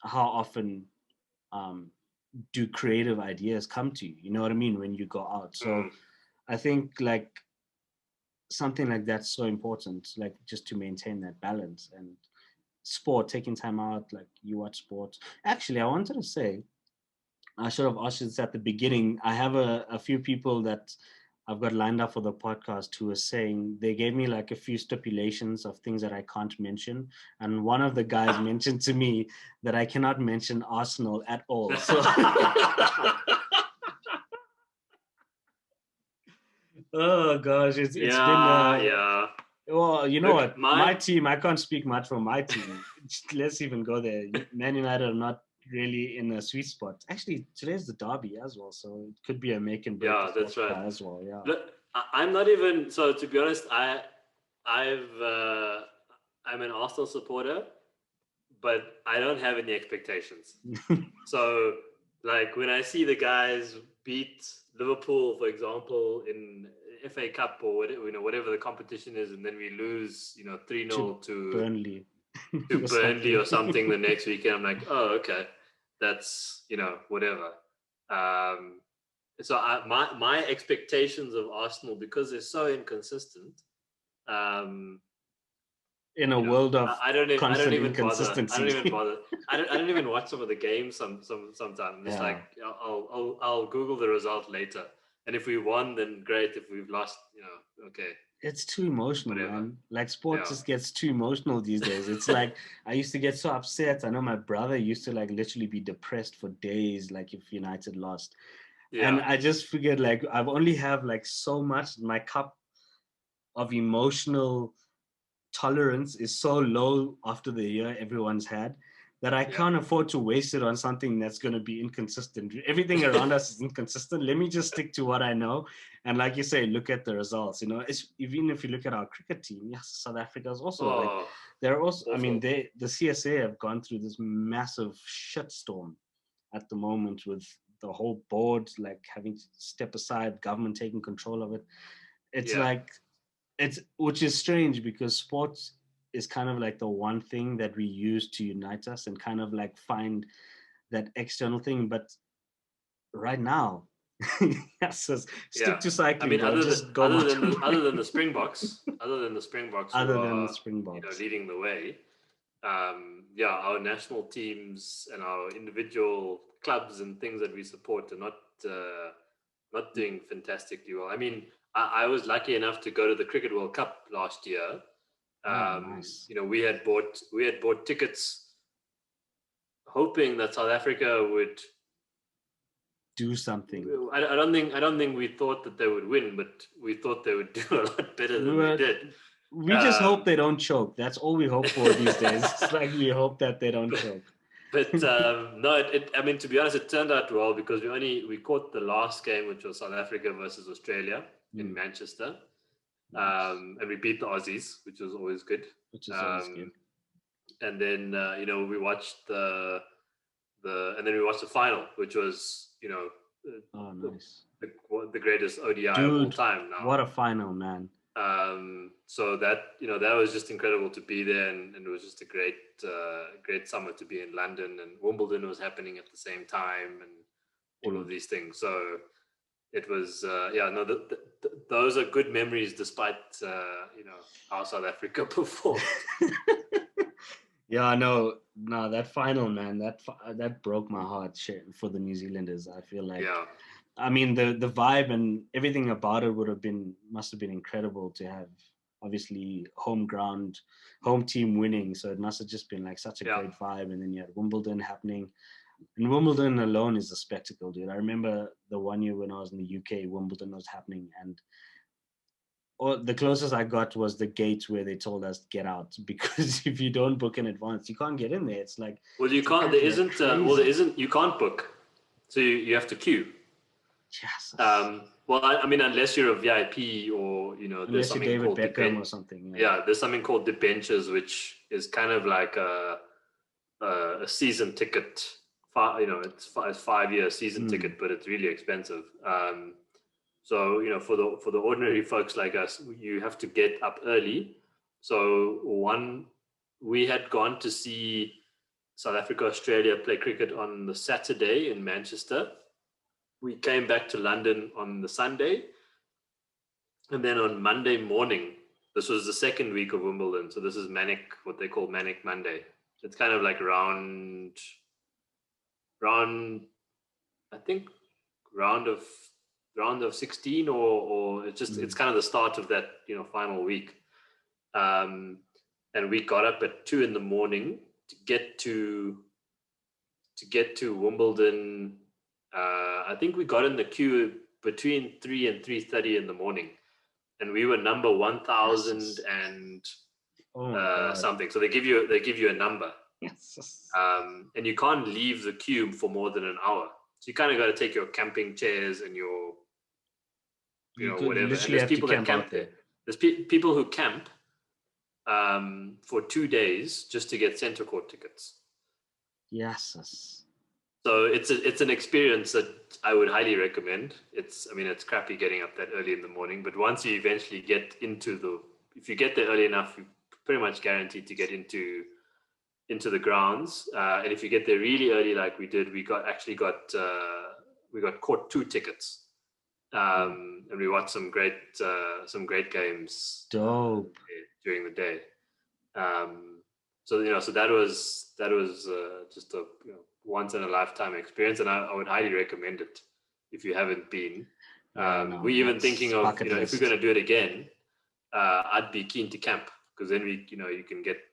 how often do creative ideas come to you? You know what I mean? When you go out. So I think like something like that's so important, like just to maintain that balance. And sport, taking time out, like you watch sports. Actually, I wanted to say, I should have asked you this at the beginning. I have a few people that I've got lined up for the podcast who are saying, they gave me like a few stipulations of things that I can't mention. And one of the guys mentioned to me that I cannot mention Arsenal at all. So oh gosh, it's been well, you know, look, what? My team, I can't speak much for my team. Let's even go there. Man United are not really in a sweet spot. Actually, today's the derby as well, so it could be a make and break. Yeah, that's right. As well, yeah. Look, I'm not even. So to be honest, I'm an Arsenal supporter, but I don't have any expectations. So, like when I see the guys beat Liverpool, for example, in FA Cup or whatever the competition is, and then we lose, 3-0 to Burnley, or something the next weekend. I'm like, oh, okay, that's whatever. So my expectations of Arsenal, because they're so inconsistent. In a world of constant inconsistency. I don't even bother. I don't even watch some of the games. Sometimes it's like I'll Google the result later, and if we won, then great. If we've lost, okay. It's too emotional, man. Like sports just gets too emotional these days. It's like I used to get so upset. I know my brother used to like literally be depressed for days, like if United lost. Yeah. And I just figured like I've only have like so much. My cup of emotional tolerance is so low after the year everyone's had that I can't afford to waste it on something that's going to be inconsistent. Everything around us is inconsistent. Let me just stick to what I know. And like you say, look at the results. Even if you look at our cricket team, yes, South Africa is also they're also, awful. I mean, the CSA have gone through this massive shitstorm at the moment with the whole board, like having to step aside, government taking control of it. It's like, which is strange because sports is kind of like the one thing that we use to unite us and kind of like find that external thing. But right now, stick to cycling. I mean, other than the Springboks, leading the way. Our national teams and our individual clubs and things that we support are not doing fantastically well. I mean, I was lucky enough to go to the Cricket World Cup last year. Nice. We had bought tickets, hoping that South Africa would do something. I don't think we thought that they would win, but we thought they would do a lot better than they did. We just hope they don't choke. That's all we hope for these days. It's like we hope that they don't choke. But no, I mean, to be honest, it turned out well because we caught the last game, which was South Africa versus Australia in Manchester. Nice. And we beat the Aussies, which was always good. And then we watched the final, which was nice. the greatest ODI of all time. Now, what a final, man! So that that was just incredible to be there, and it was just a great summer to be in London, and Wimbledon was happening at the same time, and all of these things. So it was those are good memories, despite how South Africa performed. That final, man, that broke my heart for the New Zealanders. I feel like I mean the vibe and everything about it must have been incredible to have, obviously, home team winning. So it must have just been like such a great vibe. And then you had Wimbledon happening. And Wimbledon alone is a spectacle, dude. I remember the one year when I was in the UK, Wimbledon was happening, and or the closest I got was the gate where they told us to get out, because if you don't book in advance, you can't get in there. It's like, Well, you it's can't. There apparently isn't. You can't book. So you have to queue. Jesus. Well, I mean, unless you're a VIP or there's Unless you're something David called Beckham or something. Yeah, there's something called debentures, which is kind of like a season ticket. It's 5 year season ticket, but it's really expensive. So for the ordinary folks like us, you have to get up early. So we had gone to see South Africa, Australia play cricket on the Saturday in Manchester. We came back to London on the Sunday, and then on Monday morning, this was the second week of Wimbledon. So this is what they call Manic Monday. It's kind of like round, I think round of 16, or it's kind of the start of that final week. And we got up at 2 a.m. to get to Wimbledon. I think we got in the queue between 3 and 3:30 in the morning, and we were number 1,000 and something. So they give you a number, and you can't leave the queue for more than an hour. So you kind of got to take your camping chairs and your whatever. And there's people that camp there. There's people who camp for 2 days just to get center court tickets. Yes. So it's an experience that I would highly recommend. It's crappy getting up that early in the morning, but once you eventually get if you get there early enough, you're pretty much guaranteed to get into the grounds. And if you get there really early, like we did, we got court 2 tickets, and we watched some great games. Dope. During the day. So that was just a once in a lifetime experience, and I would highly recommend it if you haven't been. We're even thinking of if we're going to do it again, I'd be keen to camp, because then you can get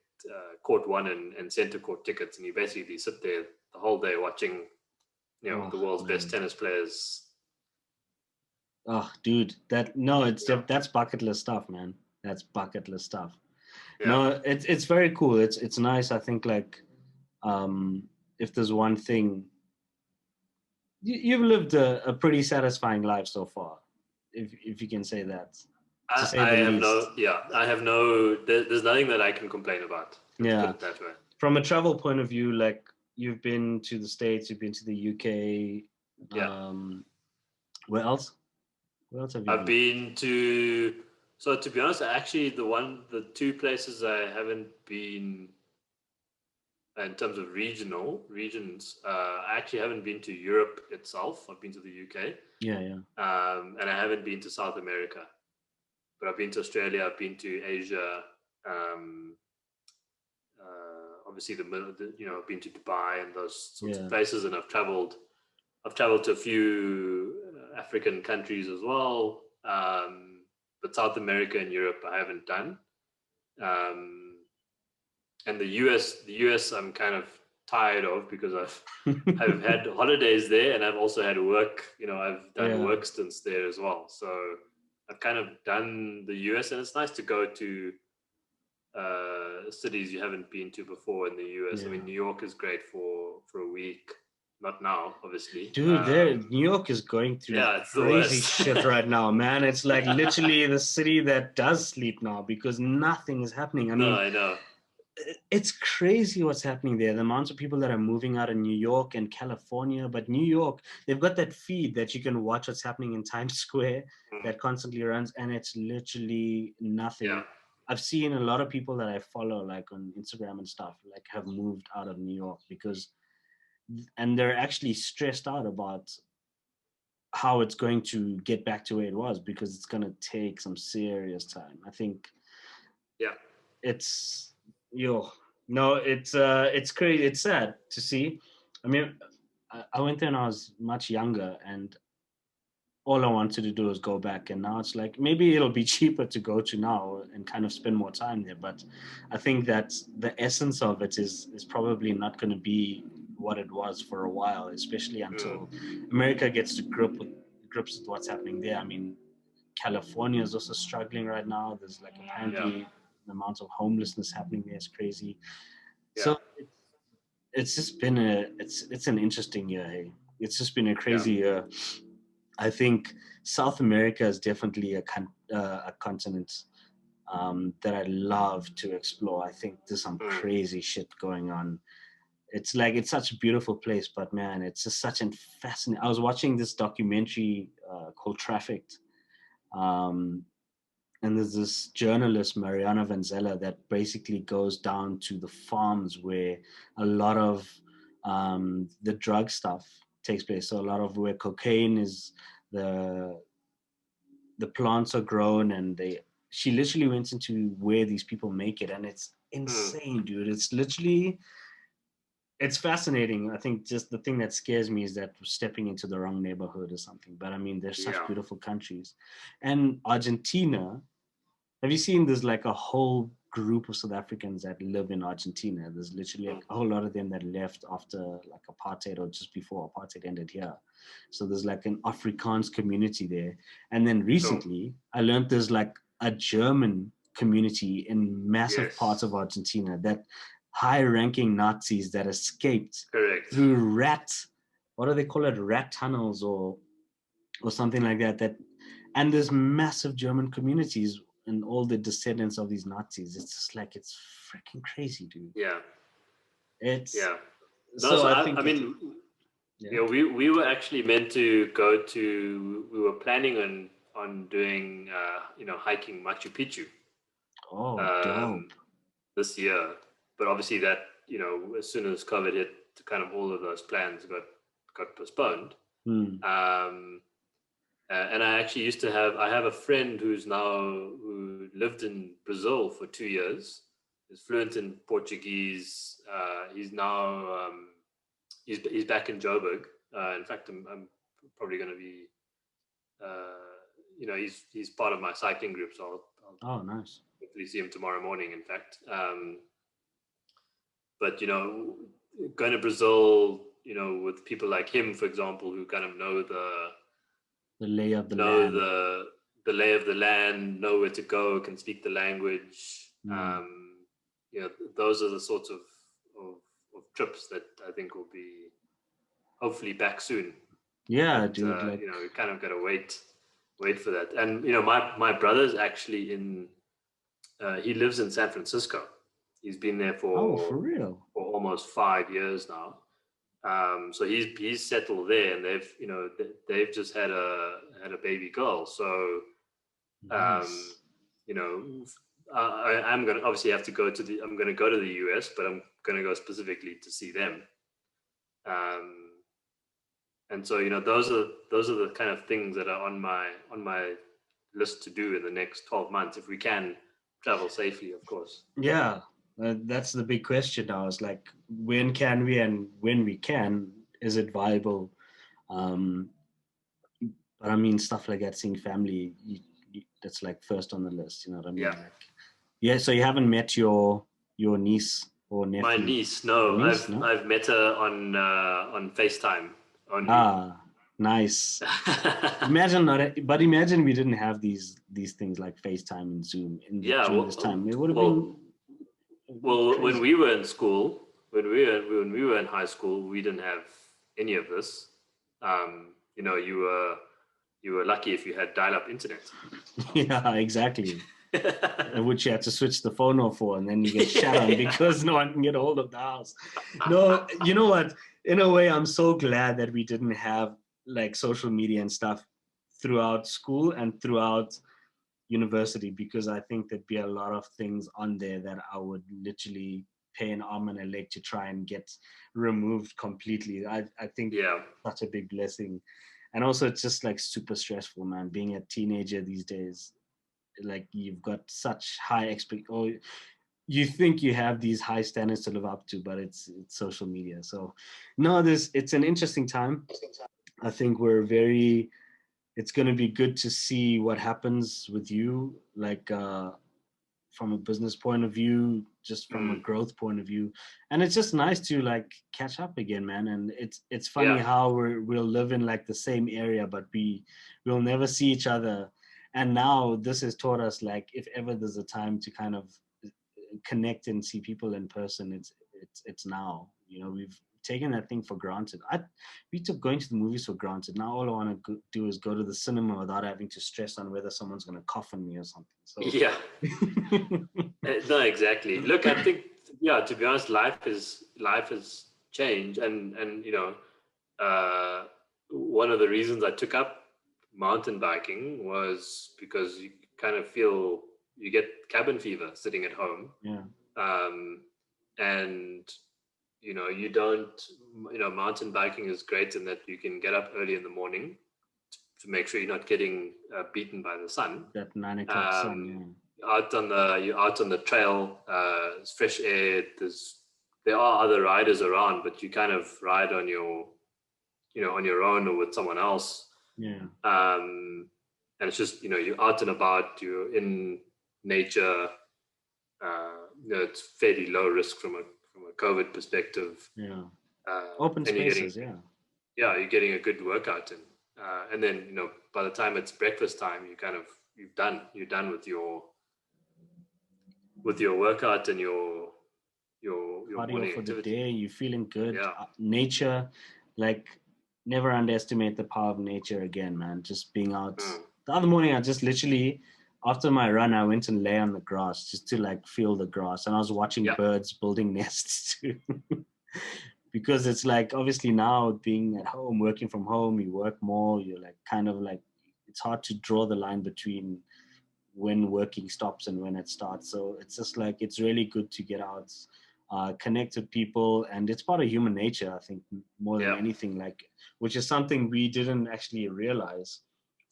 court 1 and center court tickets, and you basically sit there the whole day watching the world's best tennis players. Oh, dude, that's bucket list stuff, man. That's bucket list stuff. Yeah. No, it's very cool. It's nice. I think, like, if there's one thing, you've lived a pretty satisfying life so far, if you can say that. There's nothing that I can complain about. Let's put it that way. From a travel point of view, like, you've been to the States, you've been to the UK. Yeah. Where else? Where else have you I've been to? So to be honest, actually, the 2 places I haven't been in terms of regions, I actually haven't been to Europe itself. I've been to the UK. Yeah. And I haven't been to South America, but I've been to Australia. I've been to Asia. Obviously, I've been to Dubai and those sorts of places, and I've traveled to a few African countries as well. But South America and Europe I haven't done. And the US I'm kind of tired of, because I've had holidays there, and I've also had work, I've done work stints there as well. So I've kind of done the US, and it's nice to go to cities you haven't been to before in the US. I mean, New York is great for a week. Not now, obviously. Dude, New York is going through crazy shit right now, man. It's like literally the city that does sleep now, because nothing is happening. I know. It's crazy what's happening there. The amount of people that are moving out of New York and California. But New York, they've got that feed that you can watch what's happening in Times Square that constantly runs, and it's literally nothing. Yeah. I've seen a lot of people that I follow, like on Instagram and stuff, like have moved out of New York and they're actually stressed out about how it's going to get back to where it was, because it's going to take some serious time. I think. Yeah. It's crazy. It's sad to see. I mean, I went there when I was much younger, and all I wanted to do was go back. And now it's like, maybe it'll be cheaper to go to now and kind of spend more time there. But I think that the essence of it is probably not going to be what it was for a while, especially until America gets to grips with what's happening there. I mean, California is also struggling right now. There's like apparently the amount of homelessness happening there is crazy. So it's just been it's an interesting year. Hey, it's just been a crazy year. I think South America is definitely a continent that I love to explore. I think there's some crazy shit going on. It's like it's such a beautiful place, but man, it's just such a fascinating. I was watching this documentary called Trafficked, and there's this journalist Mariana Vanzella that basically goes down to the farms where a lot of the drug stuff takes place. So a lot of where cocaine is, the plants are grown, and she literally went into where these people make it, and it's insane, dude. It's literally, it's fascinating. I think just the thing that scares me is that we're stepping into the wrong neighborhood or something. But I mean, there's such beautiful countries. And Argentina, have you seen there's like a whole group of South Africans that live in Argentina? There's literally like a whole lot of them that left after like apartheid or just before apartheid ended here. So there's like an Afrikaans community there. And then recently I learned there's like a German community in massive parts of Argentina, that high-ranking Nazis that escaped through what do they call it? Rat tunnels or something like that. And there's massive German communities and all the descendants of these Nazis. It's just like, it's freaking crazy, dude. Yeah. It's No, so I mean, we were actually meant to go to. We were planning on doing, hiking Machu Picchu. Dope. This year, but obviously that, as soon as COVID hit, kind of all of those plans got postponed. And I actually I have a friend who lived in Brazil for 2 years. Is fluent in Portuguese. He's now he's back in Joburg. In fact, I'm probably going to be, he's part of my cycling group, so I'll nice. Hopefully see him tomorrow morning. In fact, but going to Brazil, with people like him, for example, who kind of know the lay of the land, the lay of the land, know where to go, can speak the language. Those are the sorts of trips that I think will be hopefully back soon. Yeah, but, dude. We kind of got to wait for that. And my brother's actually in. He lives in San Francisco. He's been there for real? For almost 5 years now. So he's settled there, and they've just had a baby girl. So, nice. I'm gonna obviously have to go to I'm gonna go to the US, but I'm gonna go specifically to see them. And so those are the kind of things that are on my list to do in the next 12 months, if we can travel safely, of course. Yeah, that's the big question now. Is like, when can we, and when we can, is it viable? But I mean, stuff like that, seeing family, that's like first on the list. You know what I mean? Yeah. So you haven't met your niece or nephew? My niece, no. I've met her on FaceTime. Nice. Imagine we didn't have these things like FaceTime and Zoom during this time. It would have been. Well, crazy. When we were in school, when we were in high school, we didn't have any of this. You were lucky if you had dial-up internet. Yeah, exactly. Which you had to switch the phone off for, and then you get shut on because no one can get a hold of the house. No, you know what? In a way, I'm so glad that we didn't have like social media and stuff throughout school and throughout university, because I think there'd be a lot of things on there that I would literally pay an arm and a leg to try and get removed completely. I think such a big blessing. And also, it's just like super stressful, man, being a teenager these days. Like, you've got such high you think you have these high standards to live up to, but it's social media. So no, it's an interesting time. I think it's going to be good to see what happens with you, like from a business point of view, just from a growth point of view. And it's just nice to like catch up again, man. And it's funny how we'll live in like the same area, but we'll never see each other. And now this has taught us, like, if ever there's a time to kind of connect and see people in person, it's now. You know, we've taken that thing for granted. We took going to the movies for granted. Now all I want to do is go to the cinema without having to stress on whether someone's going to cough on me or something. So Yeah. No, exactly. Look, I think, yeah, to be honest, life has changed, and you know, one of the reasons I took up mountain biking was because you kind of feel you get cabin fever sitting at home. Yeah. And you know, you don't, you know, mountain biking is great in that you can get up early in the morning to make sure you're not getting beaten by the sun. That 9 o'clock sun, yeah. You're out on the trail, it's fresh air. There are other riders around, but you kind of ride on your, you know, on your own or with someone else. Yeah. And it's just, you know, you're out and about, you're in nature. You know, it's fairly low risk from a COVID perspective. Yeah. Open spaces, yeah, you're getting a good workout in. And then, you know, by the time it's breakfast time, you're done with your workout and your morning for activity. the day. You're feeling good. Yeah. Nature, like, never underestimate the power of nature again, man. Just being out. The other morning, I just literally, after my run, I went and lay on the grass just to, like, feel the grass. And I was watching birds building nests too. Because it's like, obviously now being at home, working from home, you work more, you're like, kind of like, it's hard to draw the line between when working stops and when it starts. So it's just like, it's really good to get out, connect with people, and it's part of human nature, I think, more than anything, like, which is something we didn't actually realize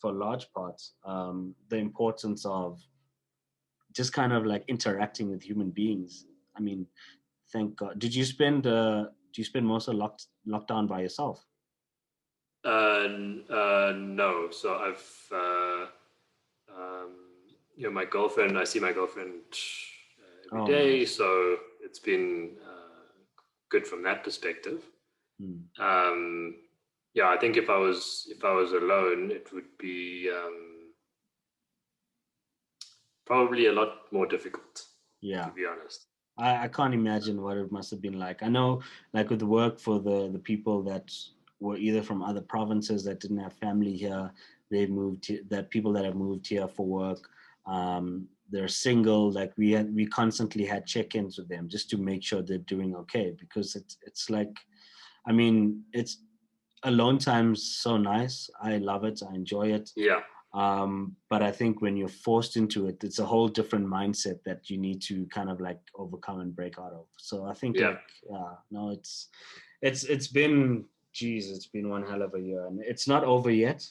for large parts, the importance of just kind of like interacting with human beings. I mean, thank God. Do you spend most of lockdown by yourself? No. So I've you know, my girlfriend. I see my girlfriend every day, nice. So it's been good from that perspective. Yeah, I think if I was alone, it would be probably a lot more difficult. Yeah, to be honest. I can't imagine what it must have been like. I know, like, with the work for the people that were either from other provinces that didn't have family here, they moved to, that people that have moved here for work, they're single. Like, we constantly had check-ins with them just to make sure they're doing okay, because it's like, I mean, it's alone time's so nice. I love it. I enjoy it. Yeah. But I think when you're forced into it, it's a whole different mindset that you need to kind of like overcome and break out of. So I think it's been, geez, it's been one hell of a year, and it's not over yet.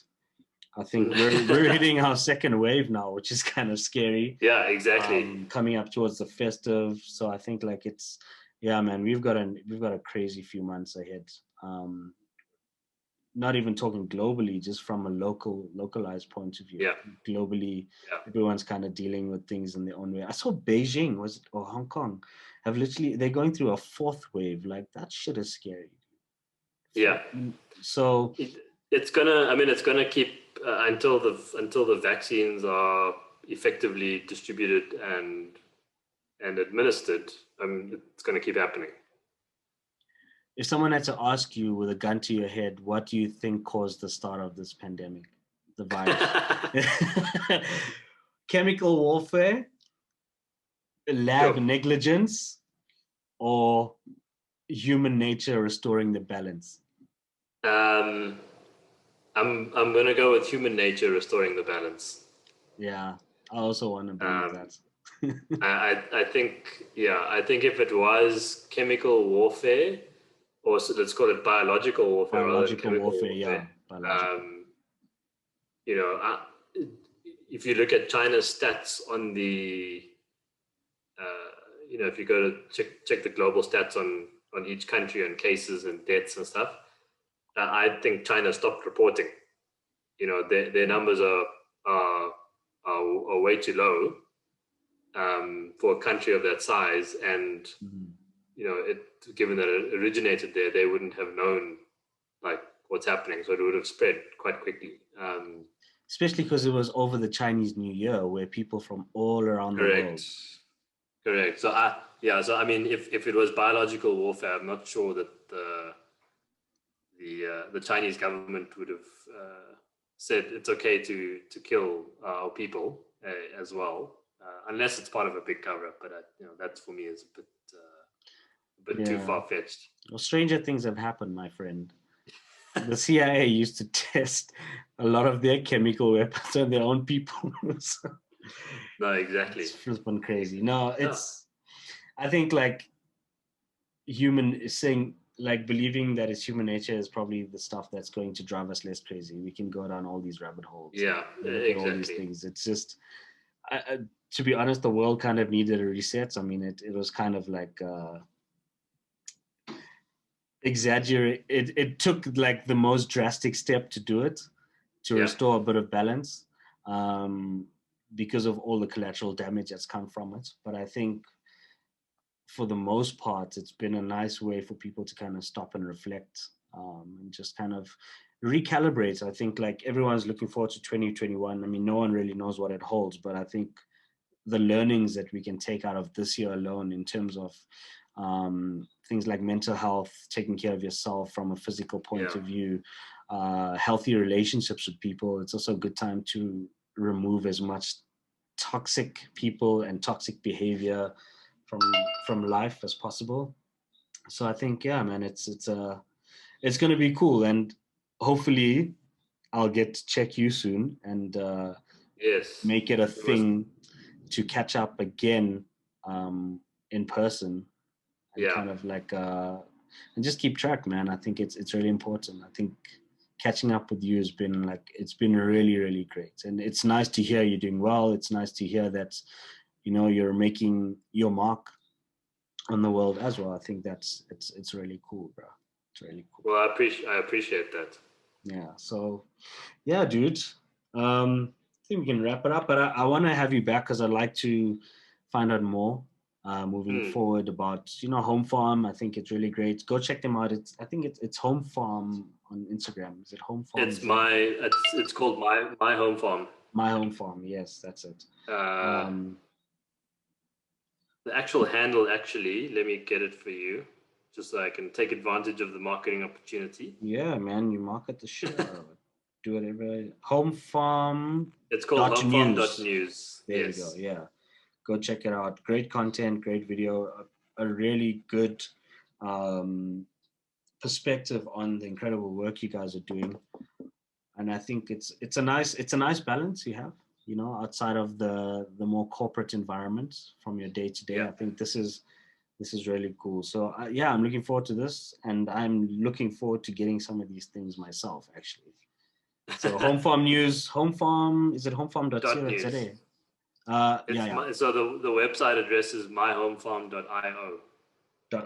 I think we're hitting our second wave now, which is kind of scary. Yeah, exactly. Coming up towards the festive. So I think, like, it's, yeah, man, we've got a crazy few months ahead. Not even talking globally, just from a localized point of view. Yeah. Globally, everyone's kind of dealing with things in their own way. I saw Beijing or Hong Kong they're going through a fourth wave. Like, that shit is scary. Yeah. So it's gonna keep until the vaccines are effectively distributed and administered. It's gonna keep happening. If someone had to ask you with a gun to your head, what do you think caused the start of this pandemic, the virus? Chemical warfare, lab negligence, or human nature restoring the balance? I'm gonna go with human nature restoring the balance. Yeah, I also want to believe that. I think if it was chemical warfare, or so let's call it biological warfare. Biological warfare, yeah. Biological. You know, if you look at China's stats on the, you know, if you go to check the global stats on each country and cases and deaths and stuff, I think China stopped reporting. You know, their numbers are way too low for a country of that size, and you know, given that it originated there, they wouldn't have known like what's happening, so it would have spread quite quickly. especially because it was over the Chinese New Year, where people from all around the world. Correct. So I mean, if it was biological warfare, I'm not sure that the Chinese government would have said it's okay to kill our people as well, unless it's part of a big cover-up. But that for me is a bit too far-fetched. Well, stranger things have happened, my friend. The CIA used to test a lot of their chemical weapons on their own people. So no, exactly. It's flipping crazy. No, I think like believing that it's human nature is probably the stuff that's going to drive us less crazy. We can go down all these rabbit holes. Yeah, exactly. All these things. It's just, to be honest, the world kind of needed a reset. I mean, it was kind of like exaggerate. It took like the most drastic step to do it, to restore a bit of balance, because of all the collateral damage that's come from it. But I think, for the most part, it's been a nice way for people to kind of stop and reflect, and just kind of recalibrate. I think like everyone's looking forward to 2021. I mean, no one really knows what it holds, but I think the learnings that we can take out of this year alone in terms of things like mental health, taking care of yourself from a physical point of view, healthy relationships with people. It's also a good time to remove as much toxic people and toxic behavior from life as possible. So I think, man, it's going to be cool, and hopefully I'll get to check you soon and make it a thing to catch up again in person, and kind of like and just keep track, man. I think it's really important. I think catching up with you has been it's been really, really great, and it's nice to hear you're doing well. It's nice to hear that you're making your mark on the world as well. I think it's really cool, bro. It's really cool. Well, I appreciate that. Yeah. So, yeah, dude. I think we can wrap it up, but I want to have you back because I'd like to find out more moving forward about Homefarm. I think it's really great. Go check them out. I think it's Homefarm on Instagram. Is it Homefarm? It's called my Homefarm. My Homefarm. Yes, that's it. The actual handle, actually, let me get it for you, just so I can take advantage of the marketing opportunity. Yeah, man, you market the shit out of it. Do whatever. Homefarm. It's called homefarm.news. There you go. Yeah, go check it out. Great content, great video, a really good perspective on the incredible work you guys are doing. And I think it's a nice balance you have. Outside of the more corporate environment from your day to day. I think this is really cool. So I'm looking forward to this, and I'm looking forward to getting some of these things myself, actually. So Homefarm News, Homefarm, is it homefarm.co.za? So the website address is myhomefarm.io.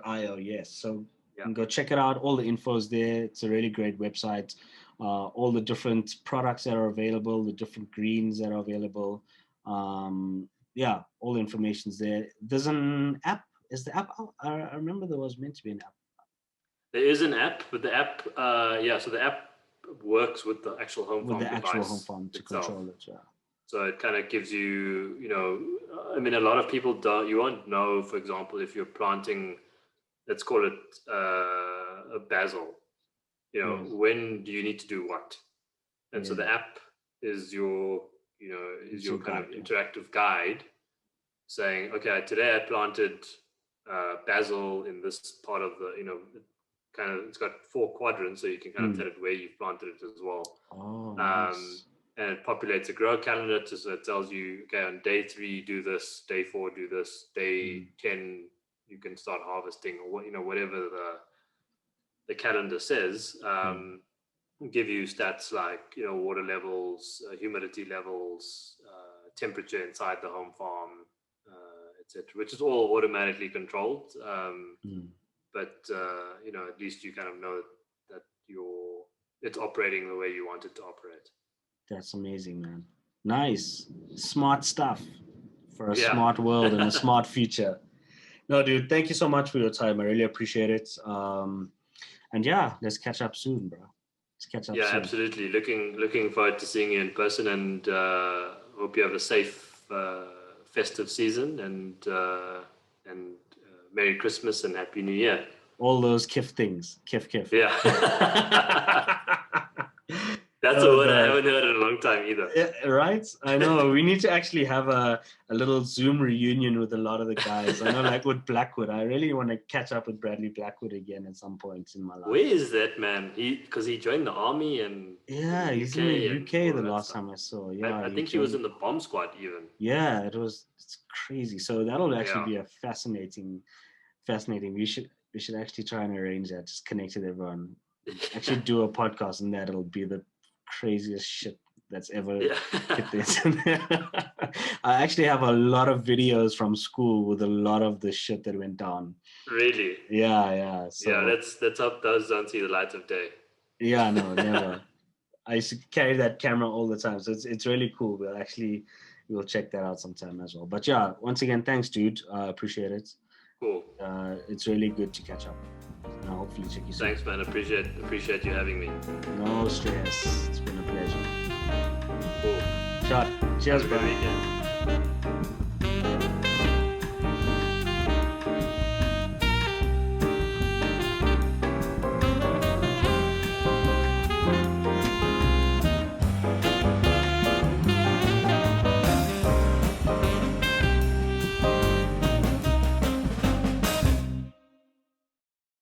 .io, yes. So you can go check it out. All the info is there. It's a really great website. All the different products that are available, the different greens that are available. All the information's there. There's an app. Is the app out? I remember there was meant to be an app. There is an app, but the app, so the app works with the actual Homefarm device. With the actual Homefarm to control it, yeah. So it kind of gives you, I mean, a lot of people you won't know, for example, if you're planting, let's call it a basil. When do you need to do what? And so the app is your kind of interactive guide saying, okay, today I planted basil in this part of the, it's got 4 quadrants, so you can kind of tell it where you've planted it as well. Oh, nice. And it populates a grow calendar, so it tells you, okay, on day 3 do this, day 4 do this, day 10 you can start harvesting, or whatever the calendar says. Give you stats like water levels, humidity levels, temperature inside the home farm, etc., which is all automatically controlled. But at least you kind of know that it's operating the way you want it to operate. That's amazing, man. Nice, smart stuff for a smart world and a smart future. No, dude, thank you so much for your time. I really appreciate it. And let's catch up soon, bro. Let's catch up Yeah, soon. absolutely. Looking forward to seeing you in person, and hope you have a safe festive season, and Merry Christmas and Happy New Year. All those kif things. Kif. Yeah. That's a word I haven't heard in a long time either. Yeah, right? I know. We need to actually have a little Zoom reunion with a lot of the guys. I know, like with Blackwood. I really want to catch up with Bradley Blackwood again at some point in my life. Where is that man? Because he joined the army and yeah, he's in the UK the last time I saw. Yeah, I think he was in the bomb squad even. Yeah, it's crazy. So that'll actually be a fascinating. We should actually try and arrange that. Just connect with everyone. Actually do a podcast, and that'll be the craziest shit that's ever hit this. I actually have a lot of videos from school with a lot of the shit that went down. Really? Yeah. So, yeah, let's hope those don't see the light of day. Yeah, no, never. I used to carry that camera all the time, so it's really cool. We'll check that out sometime as well. But yeah, once again, thanks, dude. Appreciate it. Cool. It's really good to catch up. And I'll hopefully check you soon. Thanks, man. Appreciate you having me. No stress. It's been a pleasure. Cool. Shot. Cheers, Have a good bro. weekend.